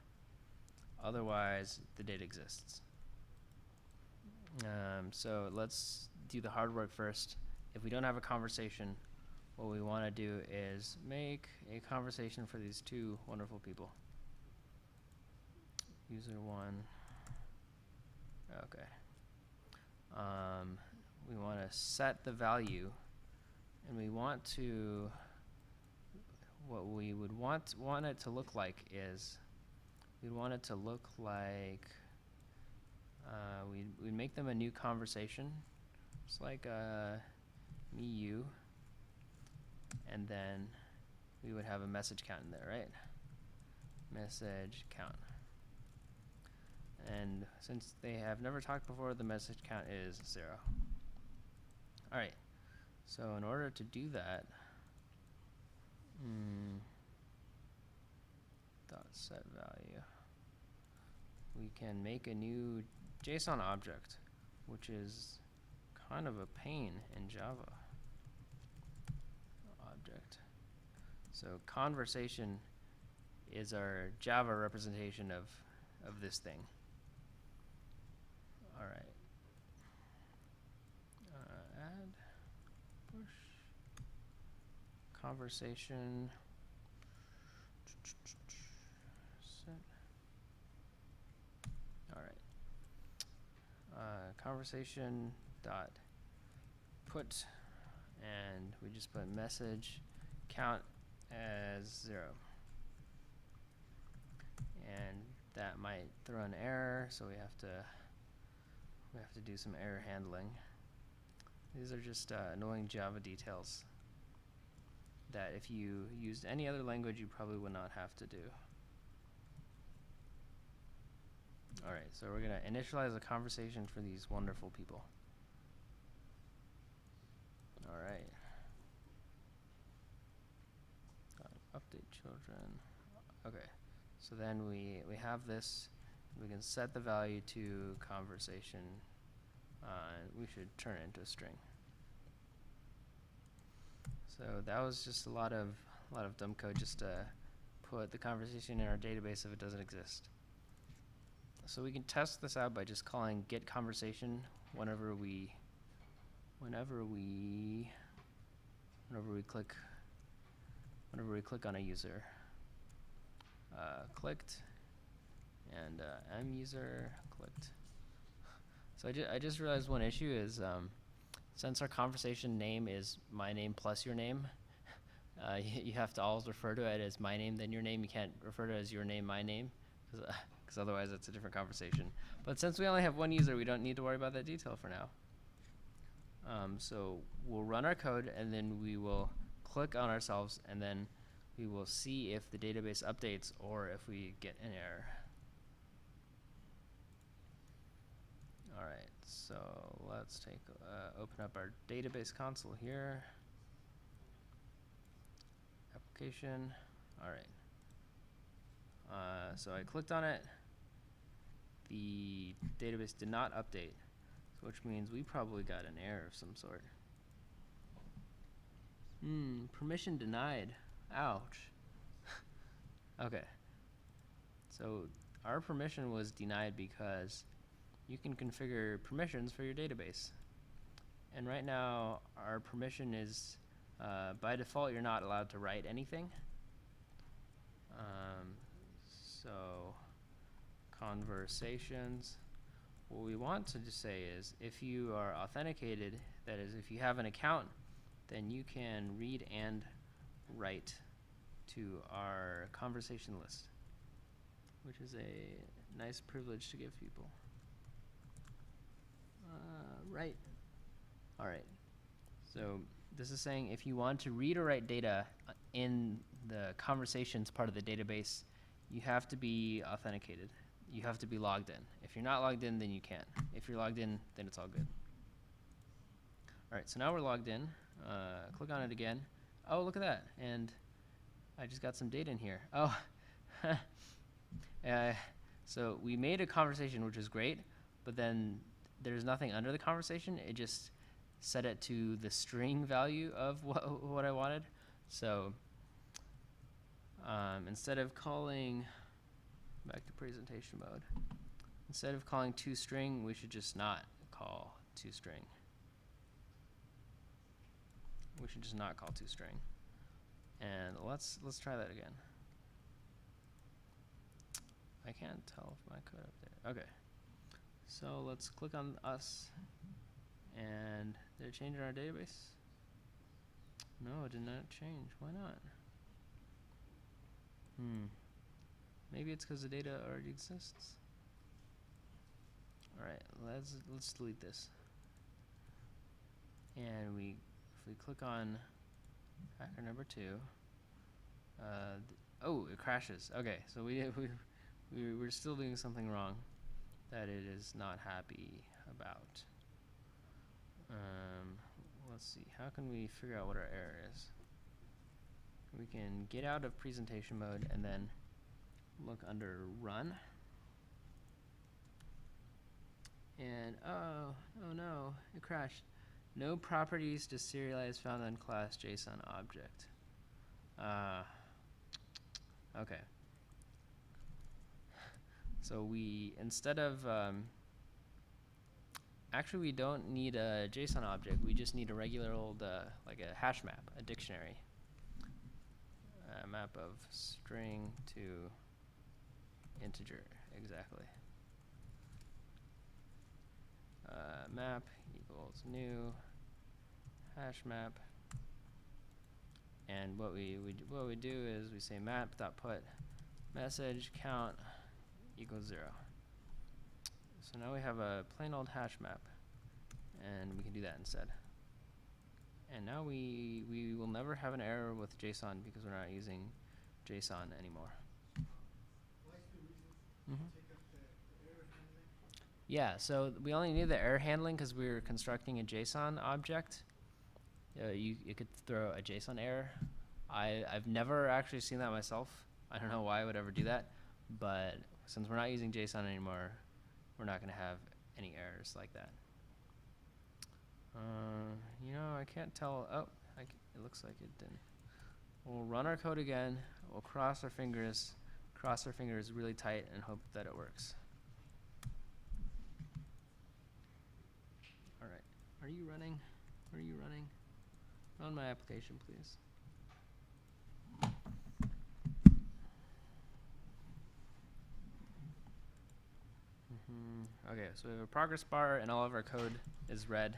Otherwise, the data exists. So let's do the hard work first. If we don't have a conversation, what we want to do is make a conversation for these 2 wonderful people. user1. Okay. We want to set the value, and we want to, what we would want it to look like is, we'd want it to look like, we'd make them a new conversation. It's like me, you, and then we would have a message count in there, right? Message count. And since they have never talked before, the message count is 0. All right. So in order to do that, dot set value, we can make a new JSON object, which is kind of a pain in Java. Object. So conversation is our Java representation of this thing. All right. Add, push, conversation, set. All right. Conversation dot put, and we just put message count as 0. And that might throw an error, so we have to do some error handling. These are just annoying Java details that if you used any other language, you probably would not have to do. All right, so we're gonna initialize a conversation for these wonderful people. All right. Update children. Okay, so then we have this. We can set the value to conversation. We should turn it into a string. So that was just a lot of dumb code just to put the conversation in our database if it doesn't exist. So we can test this out by just calling get conversation whenever we click on a user. Clicked, and muser clicked. So I just realized one issue is since our conversation name is my name plus your name, you have to always refer to it as my name then your name. You can't refer to it as your name my name, because otherwise it's a different conversation. But since we only have one user, we don't need to worry about that detail for now. So we'll run our code, and then we will click on ourselves, and then we will see if the database updates or if we get an error. All right, so let's open up our database console here. Application. All right. So I clicked on it. The database did not update, which means we probably got an error of some sort. Permission denied. Ouch. Okay. So our permission was denied because you can configure permissions for your database. And right now, our permission is, by default, you're not allowed to write anything. So conversations, what we want to just say is if you are authenticated, that is, if you have an account, then you can read and write to our conversation list, which is a nice privilege to give people. Right. All right. So this is saying if you want to read or write data in the conversations part of the database, you have to be authenticated. You have to be logged in. If you're not logged in, then you can't. If you're logged in, then it's all good. All right, so now we're logged in. Click on it again. Oh, look at that. And I just got some data in here. Oh, so we made a conversation, which is great, but then there's nothing under the conversation. It just set it to the string value of what I wanted. So instead of calling, back to presentation mode, instead of calling toString, we should just not call toString. We should just not call toString. And let's try that again. I can't tell if my code up there. Okay. So let's click on us. And did it change in our database? No, it did not change. Why not? Maybe it's because the data already exists. All right, let's delete this. And if we click on hacker number 2, oh, it crashes. Okay, so we're still doing something wrong that it is not happy about. Let's see, how can we figure out what our error is? We can get out of presentation mode and then look under run. And oh no, it crashed. No properties to serialize found on class JSON object. Okay. So instead of, actually we don't need a JSON object, we just need a regular old, like a hash map, a dictionary. A map of string to integer, exactly. Map equals new hash map, and what we do is we say map.put message count equals 0. So now we have a plain old hash map, and we can do that instead. And now we will never have an error with JSON because we're not using JSON anymore. Yeah, so we only need the error handling because we're constructing a JSON object. You could throw a JSON error. I've never actually seen that myself. I don't know why I would ever do that, but since we're not using JSON anymore, we're not going to have any errors like that. You know, I can't tell. Oh, it looks like it didn't. We'll run our code again. We'll cross our fingers really tight and hope that it works. All right. Are you running? Are you running? Run my application, please. Okay, so we have a progress bar and all of our code is red,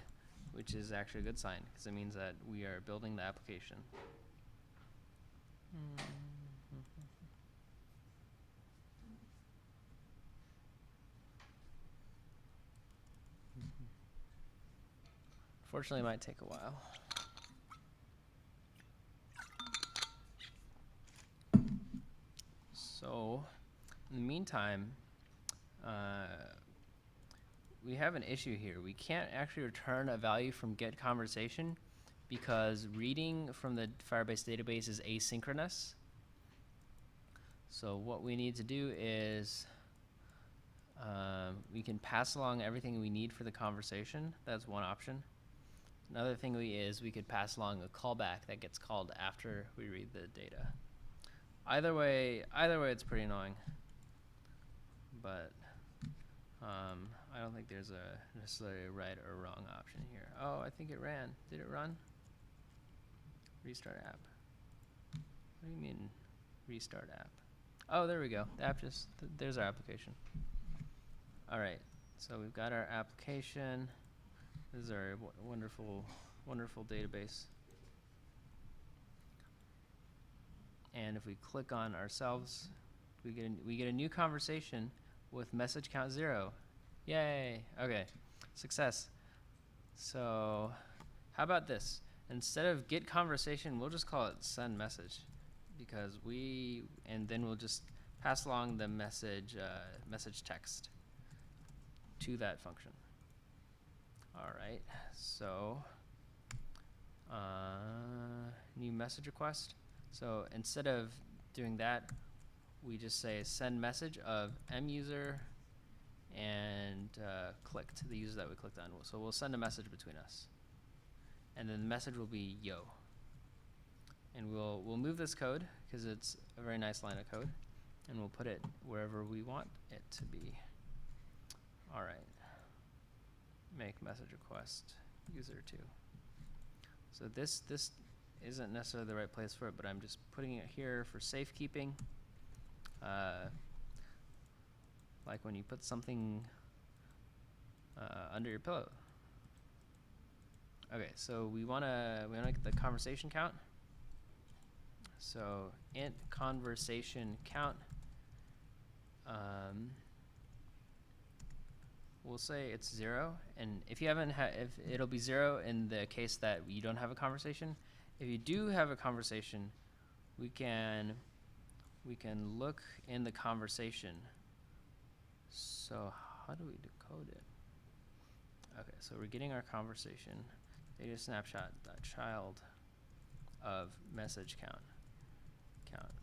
which is actually a good sign because it means that we are building the application. Fortunately, it might take a while. So, in the meantime, we have an issue here. We can't actually return a value from getConversation because reading from the Firebase database is asynchronous. So what we need to do is we can pass along everything we need for the conversation. That's one option. Another thing is we could pass along a callback that gets called after we read the data. Either way it's pretty annoying. But I don't think there's a necessarily right or wrong option here. Oh, I think it ran. Did it run? Restart app. What do you mean restart app? Oh, there we go. The app there's our application. All right, so we've got our application. This is our wonderful, wonderful database. And if we click on ourselves, we get a new conversation with message count 0. Yay! Okay, success. So, how about this? Instead of get conversation, we'll just call it send message, because and then we'll just pass along the message text to that function. All right, so new message request. So instead of doing that, we just say send message of muser and clicked, the user that we clicked on. So we'll send a message between us. And then the message will be yo. And we'll move this code because it's a very nice line of code, and we'll put it wherever we want it to be. All right. Make message request user 2. So this isn't necessarily the right place for it, but I'm just putting it here for safekeeping. like when you put something under your pillow. Okay, so we wanna get the conversation count. So int conversation count. We'll say it's 0, and if you haven't if it'll be 0 in the case that you don't have a conversation. If you do have a conversation, we can look in the conversation. So how do we decode it? Okay, so we're getting our conversation data snapshot child of message count.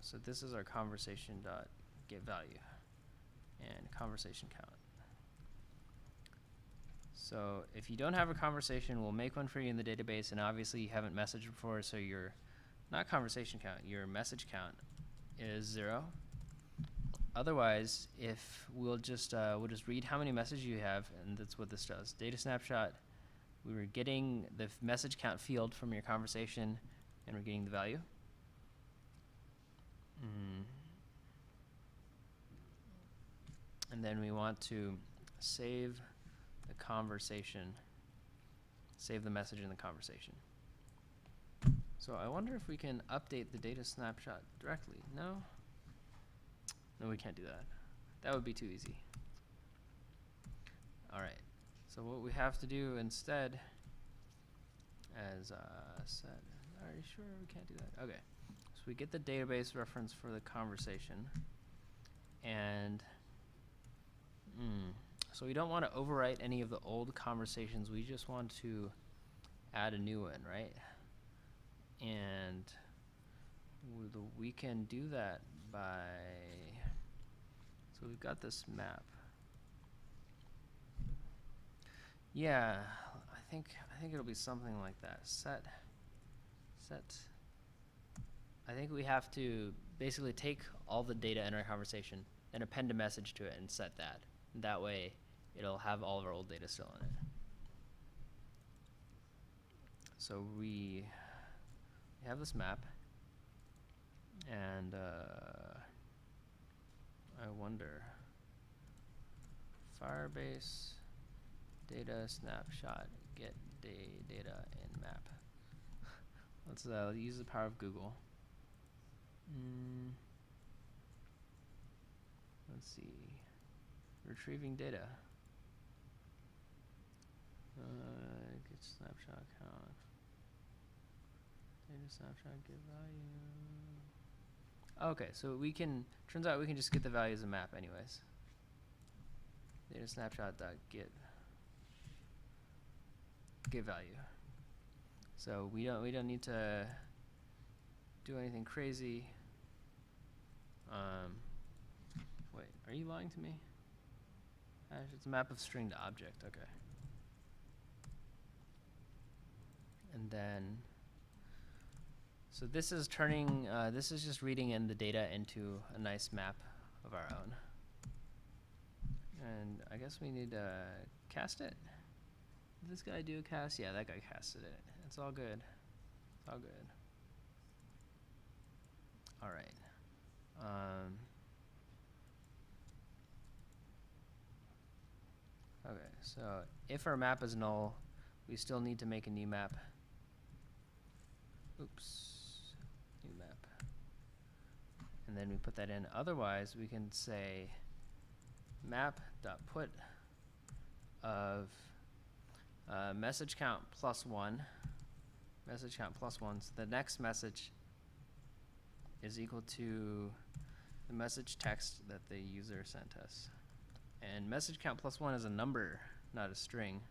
So this is our conversation dot get value and conversation count. So if you don't have a conversation, we'll make one for you in the database, and obviously you haven't messaged before, so your not conversation count, your message count is 0. Otherwise, if we'll just read how many messages you have, and that's what this does. Data snapshot, we were getting the message count field from your conversation, and we're getting the value. And then we want to save the conversation, save the message in the conversation. So I wonder if we can update the data snapshot directly. No? No, we can't do that. That would be too easy. All right. So what we have to do instead, as said, are you sure we can't do that? Okay. So we get the database reference for the conversation, and so we don't want to overwrite any of the old conversations. We just want to add a new one, right? And we can do that by, so we've got this map. Yeah, I think it'll be something like that. Set. I think we have to basically take all the data in our conversation and append a message to it and set that. That way, it'll have all of our old data still in it. So we have this map, and I wonder, Firebase data snapshot get data in map. Let's use the power of Google. Let's see. Retrieving data. Get snapshot count. Data snapshot get value. Okay, so we can, turns out we can just get the values of map anyways. Data snapshot dot get value. So we don't need to do anything crazy. Wait, are you lying to me? It's a map of string to object, okay. And then, so this is turning, this is just reading in the data into a nice map of our own. And I guess we need to cast it. Did this guy do a cast? Yeah, that guy casted it. It's all good. It's all good. All right. Okay, so if our map is null, we still need to make a new map. Oops, new map. And then we put that in. Otherwise, we can say map.put of message count +1. Message count +1. So the next message is equal to the message text that the user sent us. And message count +1 is a number, not a string.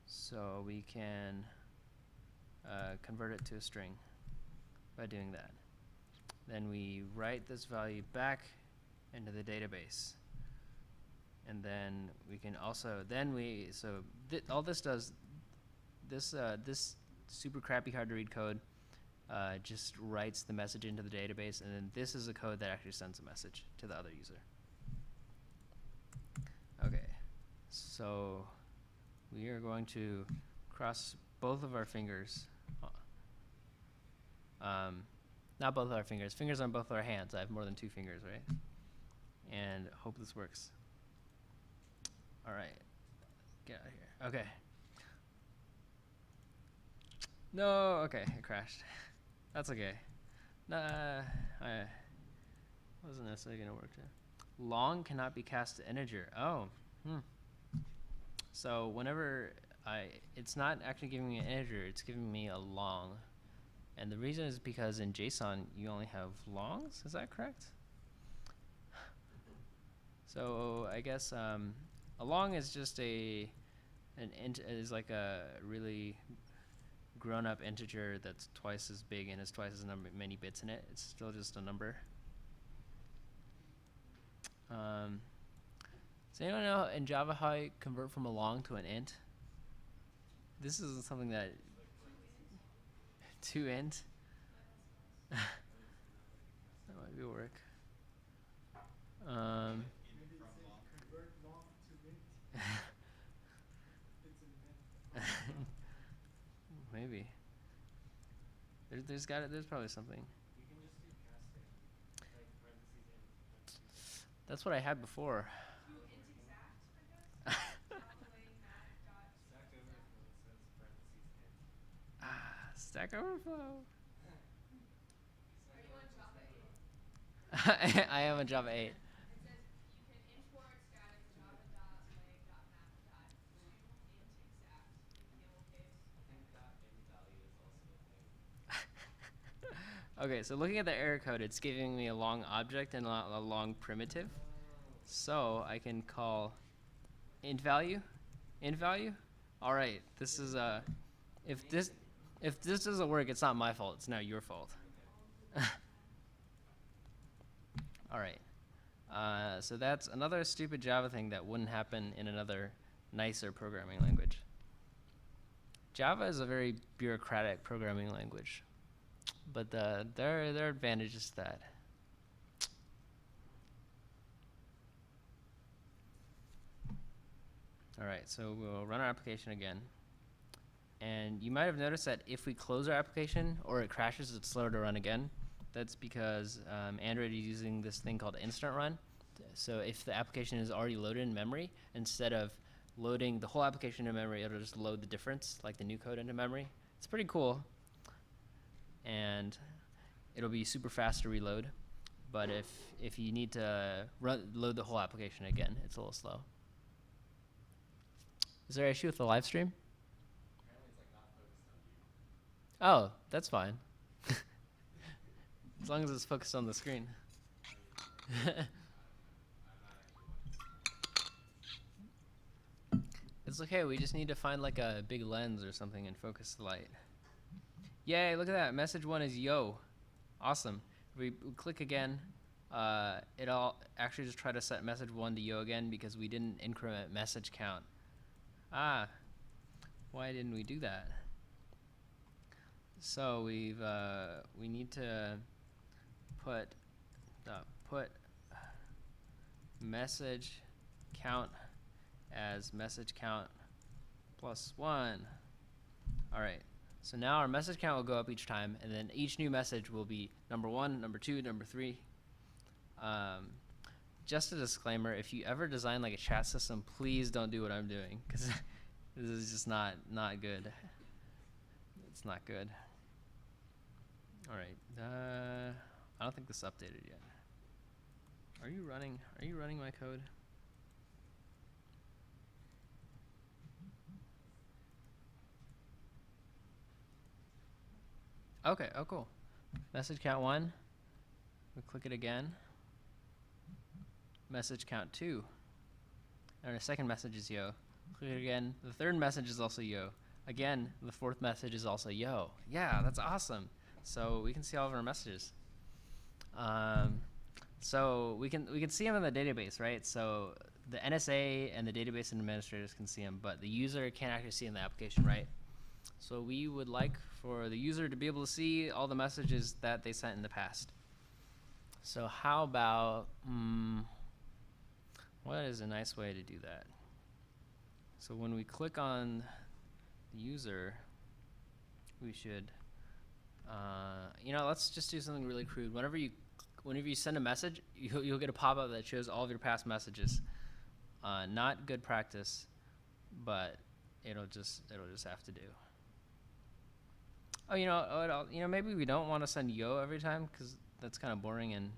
So we can convert it to a string by doing that. Then we write this value back into the database. And then we can also, all this does, this super crappy hard to read code just writes the message into the database, and then this is the code that actually sends a message to the other user. Okay, so we are going to cross both of our fingers. Not both of our fingers, fingers on both our hands. I have more than 2 fingers, right? And hope this works. All right, get out of here. Okay. No, okay, it crashed. That's okay. Nah, I wasn't necessarily gonna work too. Long cannot be cast to integer. Oh, So whenever it's not actually giving me an integer, it's giving me a long. And the reason is because in JSON, you only have longs, is that correct? So I guess a long is just is like a really grown-up integer that's twice as big and has twice as many bits in it. It's still just a number. Does anyone know in Java how you convert from a long to an int? This is something that to int. That might be work. Maybe. There's probably something. You can just do casting, like parentheses in parentheses. That's what I had before. Do int exact, I guess? Calculate mat dot Stack Overflow says parentheses in. Stack Overflow. Are you on Java 8? I am on Java 8. It says you can import static java.lang.map.to int exact in yellow case. I think that int value is also a thing. Okay, so looking at the error code, it's giving me a long object and a long primitive. So I can call int value. All right, this is if this doesn't work, it's not my fault. It's now your fault. All right. So that's another stupid Java thing that wouldn't happen in another nicer programming language. Java is a very bureaucratic programming language, but there are advantages to that. All right, so we'll run our application again. And you might have noticed that if we close our application or it crashes, it's slower to run again. That's because Android is using this thing called instant run. So if the application is already loaded in memory, instead of loading the whole application in memory, it'll just load the difference, like the new code into memory. It's pretty cool. And it'll be super fast to reload. But if you need to load the whole application again, it's a little slow. Is there an issue with the live stream? Apparently it's like not focused on you. Oh, that's fine. As long as it's focused on the screen. I'm not actually watching. It's okay, we just need to find like a big lens or something and focus the light. Yay, look at that. Message 1 is yo. Awesome. If we click again, it'll actually just try to set message 1 to yo again because we didn't increment message count. Why didn't we do that? So we need to put message count as message count plus 1. All right. So now our message count will go up each time, and then each new message will be number 1, number 2, number 3. Just a disclaimer, if you ever design like a chat system, please don't do what I'm doing, because this is just not good. It's not good. All right. I don't think this is updated yet. Are you running my code? Okay, oh cool. Message count 1. We click it again. Message count 2. And our second message is yo. Click it again. The third message is also yo. Again, the fourth message is also yo. Yeah, that's awesome. So we can see all of our messages. So we can see them in the database, right? So the NSA and the database administrators can see them, but the user can't actually see in the application, right? So we would like for the user to be able to see all the messages that they sent in the past. So how about, what is a nice way to do that? So when we click on the user, we should, let's just do something really crude. Whenever you send a message, you'll get a pop-up that shows all of your past messages. Not good practice, but it'll just have to do. Oh, maybe we don't want to send yo every time because that's kind of boring and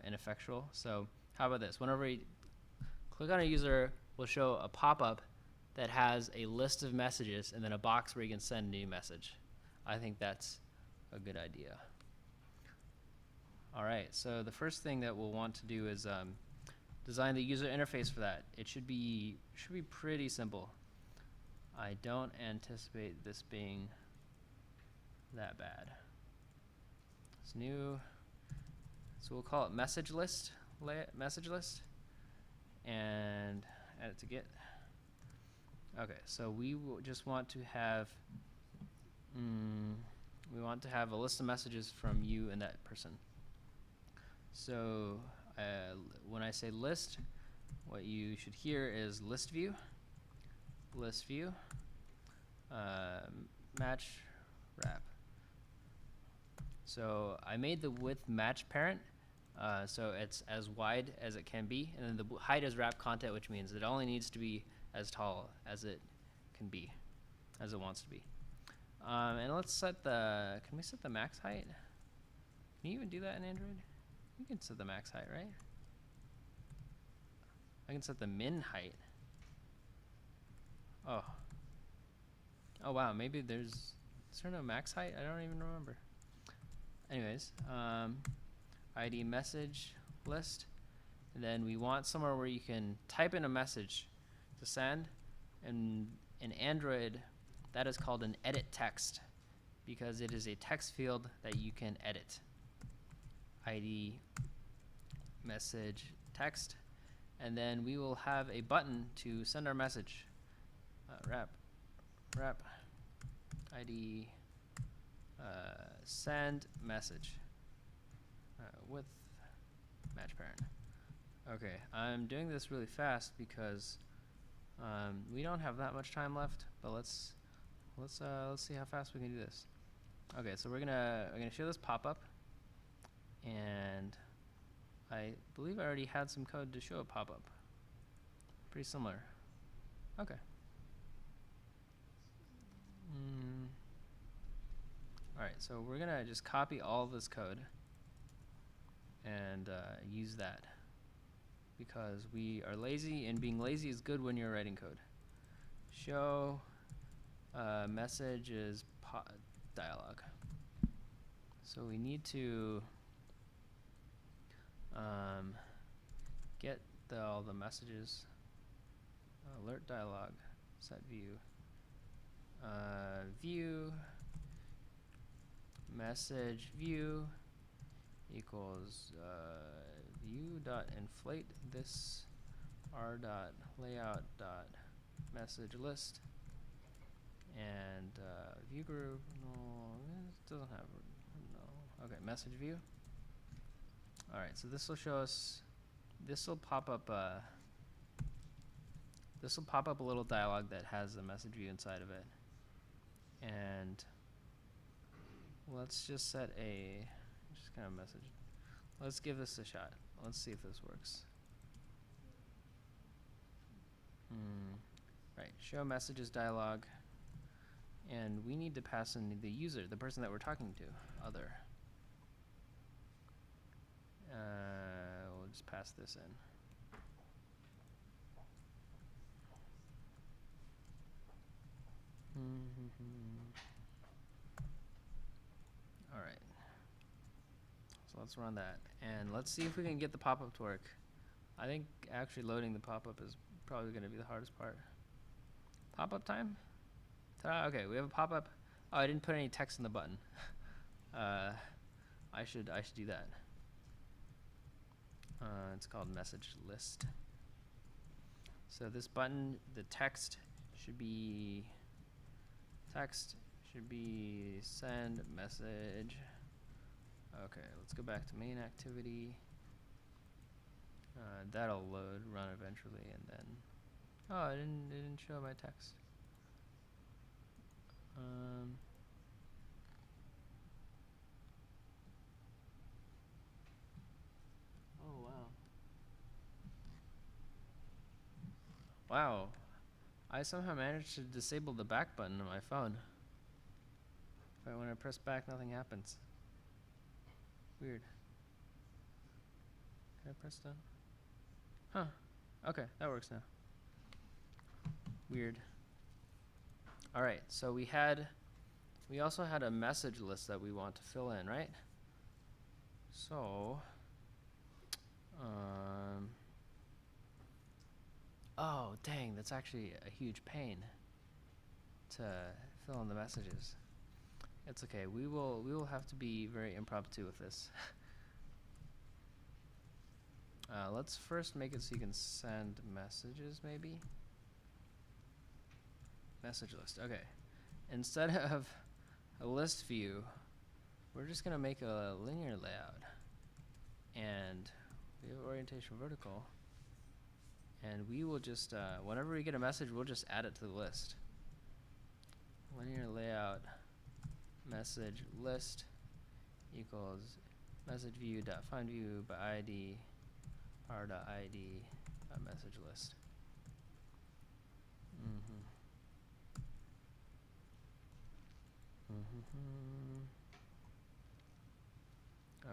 ineffectual. So how about this? Whenever we click on a user, we'll show a pop-up that has a list of messages and then a box where you can send a new message. I think that's a good idea. All right, so the first thing that we'll want to do is design the user interface for that. It should be pretty simple. I don't anticipate this being that bad. It's new, so we'll call it message list, and add it to Git. Okay, so we just want to have a list of messages from you and that person. So when I say list, what you should hear is list view, match wrap. So I made the width match parent, so it's as wide as it can be, and then the height is wrap content, which means it only needs to be as tall as it can be, as it wants to be. And let's set can we set the max height? Can you even do that in Android? You can set the max height, right? I can set the min height. Oh wow, maybe is there no max height? I don't even remember. Anyways, ID message list, and then we want somewhere where you can type in a message to send, and in Android that is called an edit text because it is a text field that you can edit. ID message text, and then we will have a button to send our message. Wrap ID send message with match parent. Okay, I'm doing this really fast because we don't have that much time left, but let's see how fast we can do this. Okay, so we're gonna show this pop-up, and I believe I already had some code to show a pop-up. Pretty similar. Okay. All right, so we're gonna just copy all of this code and use that because we are lazy, and being lazy is good when you're writing code. Show messages dialog. So we need to get all the messages. Alert dialog, set view, view message view equals view dot inflate this r dot layout dot message list, and view group. No, it doesn't have no. Okay, message view. All right, so this will show us. This will pop up. This will pop up a little dialog that has a message view inside of it, and let's just set just kind of message. Let's give this a shot. Let's see if this works. Right, show messages dialog, and we need to pass in the user, the person that we're talking to, other. We'll just pass this in. All right. So let's run that, and let's see if we can get the pop-up to work. I think actually loading the pop-up is probably going to be the hardest part. Pop-up time? Ta-da, okay, we have a pop-up. Oh, I didn't put any text in the button. I should do that. It's called message list. So this button, the text should be send message. Okay, let's go back to main activity. That'll load, run eventually, and then it didn't show my text. Oh wow. Wow. I somehow managed to disable the back button on my phone. But when I press back, nothing happens. Weird. Can I press done? Huh. Okay, that works now. Weird. All right, so we also had a message list that we want to fill in, right? So, oh, dang, that's actually a huge pain to fill in the messages. It's okay. We will have to be very impromptu with this. Let's first make it so you can send messages, maybe. Message list. Okay. Instead of a list view, we're just gonna make a linear layout, and we have orientation vertical. And we will just, whenever we get a message, we'll just add it to the list. Linear layout message list equals message view dot find view by ID r dot ID message list.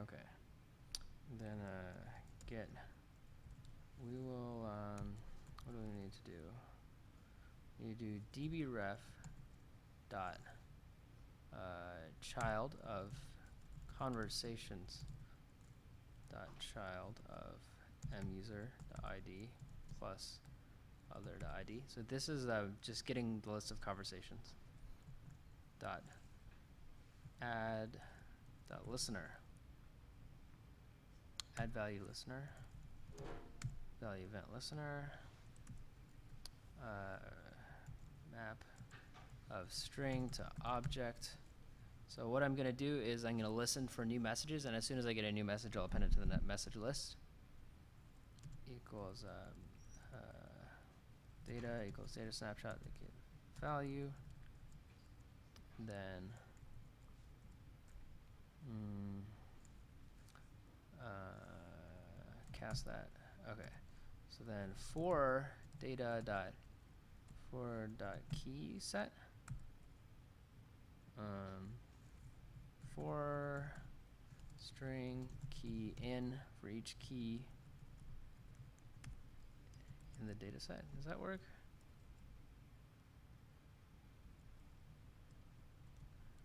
Okay. Then get. We will. What do we need to do? You do dbref dot child of conversations dot child of muser dot id plus other dot id. So this is just getting the list of conversations. Dot add dot listener. Add value listener. Value event listener. Map of string to object. So what I'm going to do is I'm going to listen for new messages, and as soon as I get a new message, I'll append it to the net message list. Equals data equals data snapshot to get value. Then cast that. Okay. So then for data dot for dot key set. For string key in for each key in the data set. Does that work?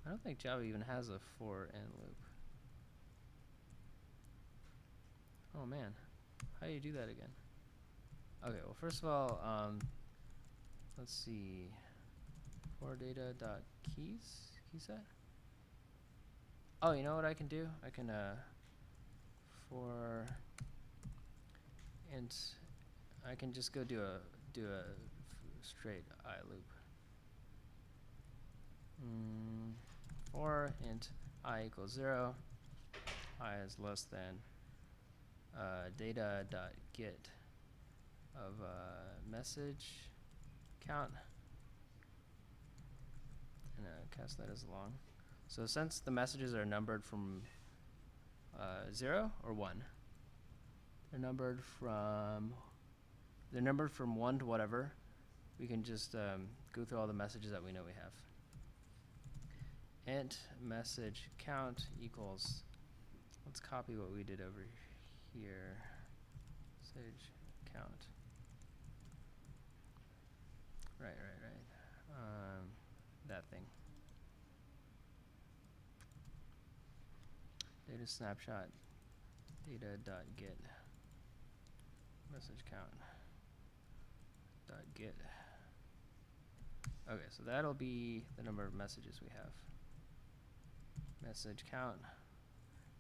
I don't think Java even has a for and loop. Oh man, how do you do that again? Okay, well first of all, let's see. For data dot key set. Oh, you know what I can do? I can for int. I can just go do a straight I loop. For int I equals 0, I is less than data dot get of message count, and cast that as long. So since the messages are numbered from 0 or 1, they're numbered from 1 to whatever. We can just go through all the messages that we know we have. Int message count equals, let's copy what we did over here. Message count. Right. That thing. Data snapshot data dot get message count dot get. Okay, so that'll be the number of messages we have. Message count,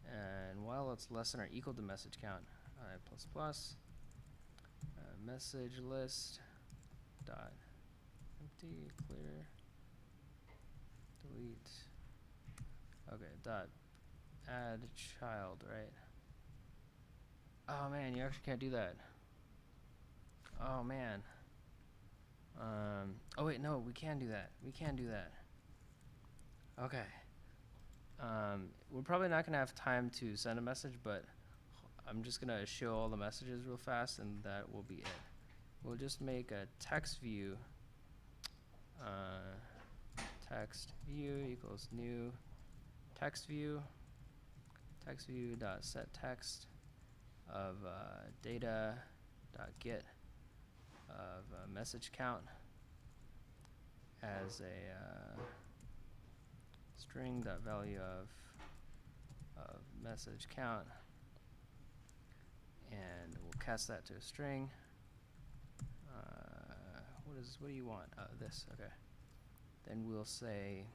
and while it's less than or equal to message count, I plus plus message list dot empty clear delete. Okay, dot add child, right? Oh man, you actually can't do that. Oh man. Oh wait, no, we can do that. We can do that. Okay. We're probably not gonna have time to send a message, but I'm just gonna show all the messages real fast, and that will be it. we'll just make a text view. Text view equals new text view. Text view dot set text of data dot get of message count as a string dot value of message count, and we'll cast that to a string. What do you want? This, okay. Then we'll say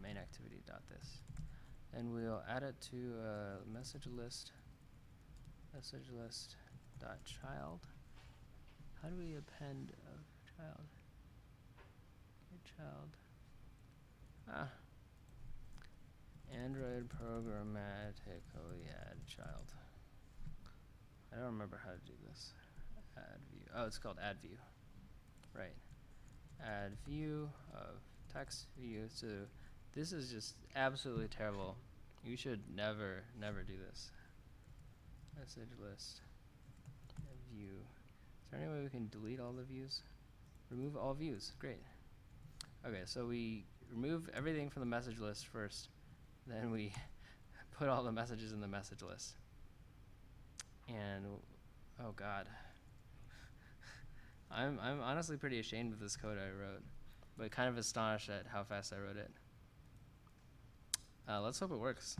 main activity dot this, and we'll add it to message list dot child. How do we append a child? Get child. Android programmatically add child. I don't remember how to do this. Add view. Oh, it's called add view. Right. Add view of text view. So this is just absolutely terrible. You should never do this. Message list view. Is there any way we can delete all the views? Remove all views. Great. Okay, so we remove everything from the message list first. Then we put all the messages in the message list. And oh god. I'm honestly pretty ashamed of this code I wrote, but kind of astonished at how fast I wrote it. Let's hope it works.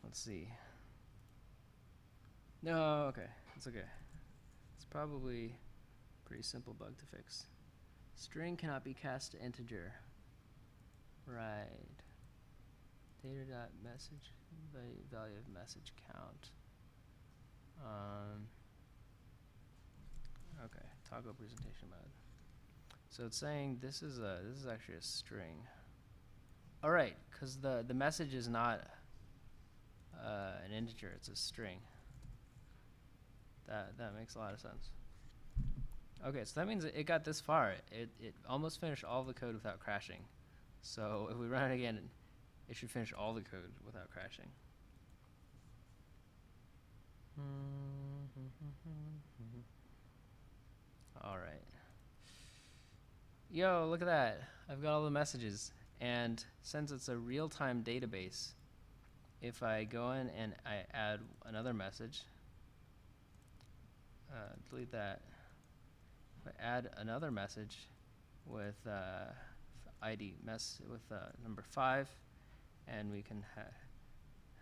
Let's see. No, okay, it's okay. It's probably a pretty simple bug to fix. String cannot be cast to integer. Right. Data dot message value of message count. Okay, toggle presentation mode. So it's saying this is actually a string. All right, because the message is not an integer; it's a string. That makes a lot of sense. Okay, so that means it got this far. It almost finished all the code without crashing. So if we run it again, it should finish all the code without crashing. All right. Yo, look at that. I've got all the messages. And since it's a real-time database, if I go in and I add another message, delete that. If I add another message with ID with number 5, and we can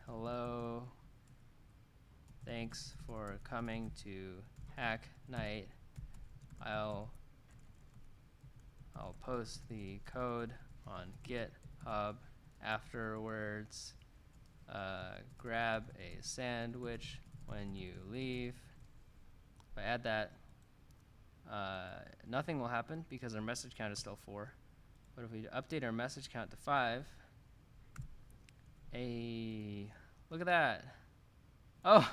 hello, thanks for coming to Hack Night. I'll post the code on GitHub afterwards. Grab a sandwich when you leave. If I add that, nothing will happen because our message count is still 4. But if we update our message count to 5, look at that. Oh,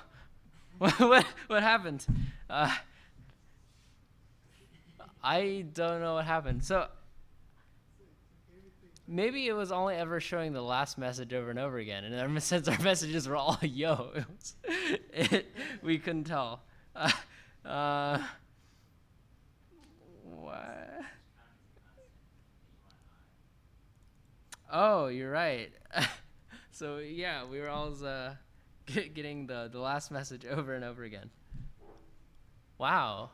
what happened? I don't know what happened. So maybe it was only ever showing the last message over and over again, and since our messages were all yo, we couldn't tell. What? Oh, you're right. So yeah, we were always getting the last message over and over again. Wow.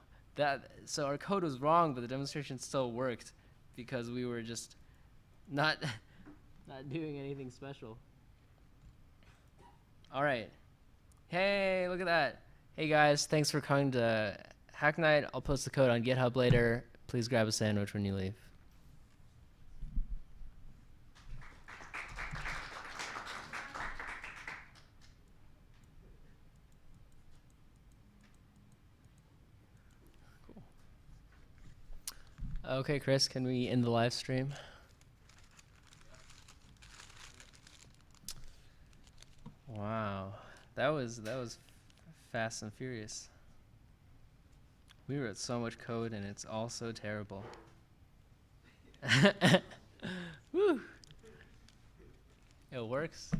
So our code was wrong, but the demonstration still worked because we were just not doing anything special. All right. Hey, look at that. Hey guys, thanks for coming to Hack Night. I'll post the code on GitHub later. Please grab a sandwich when you leave. Okay, Chris, can we end the live stream? Wow, that was fast and furious. We wrote so much code and it's all so terrible. Woo! It works.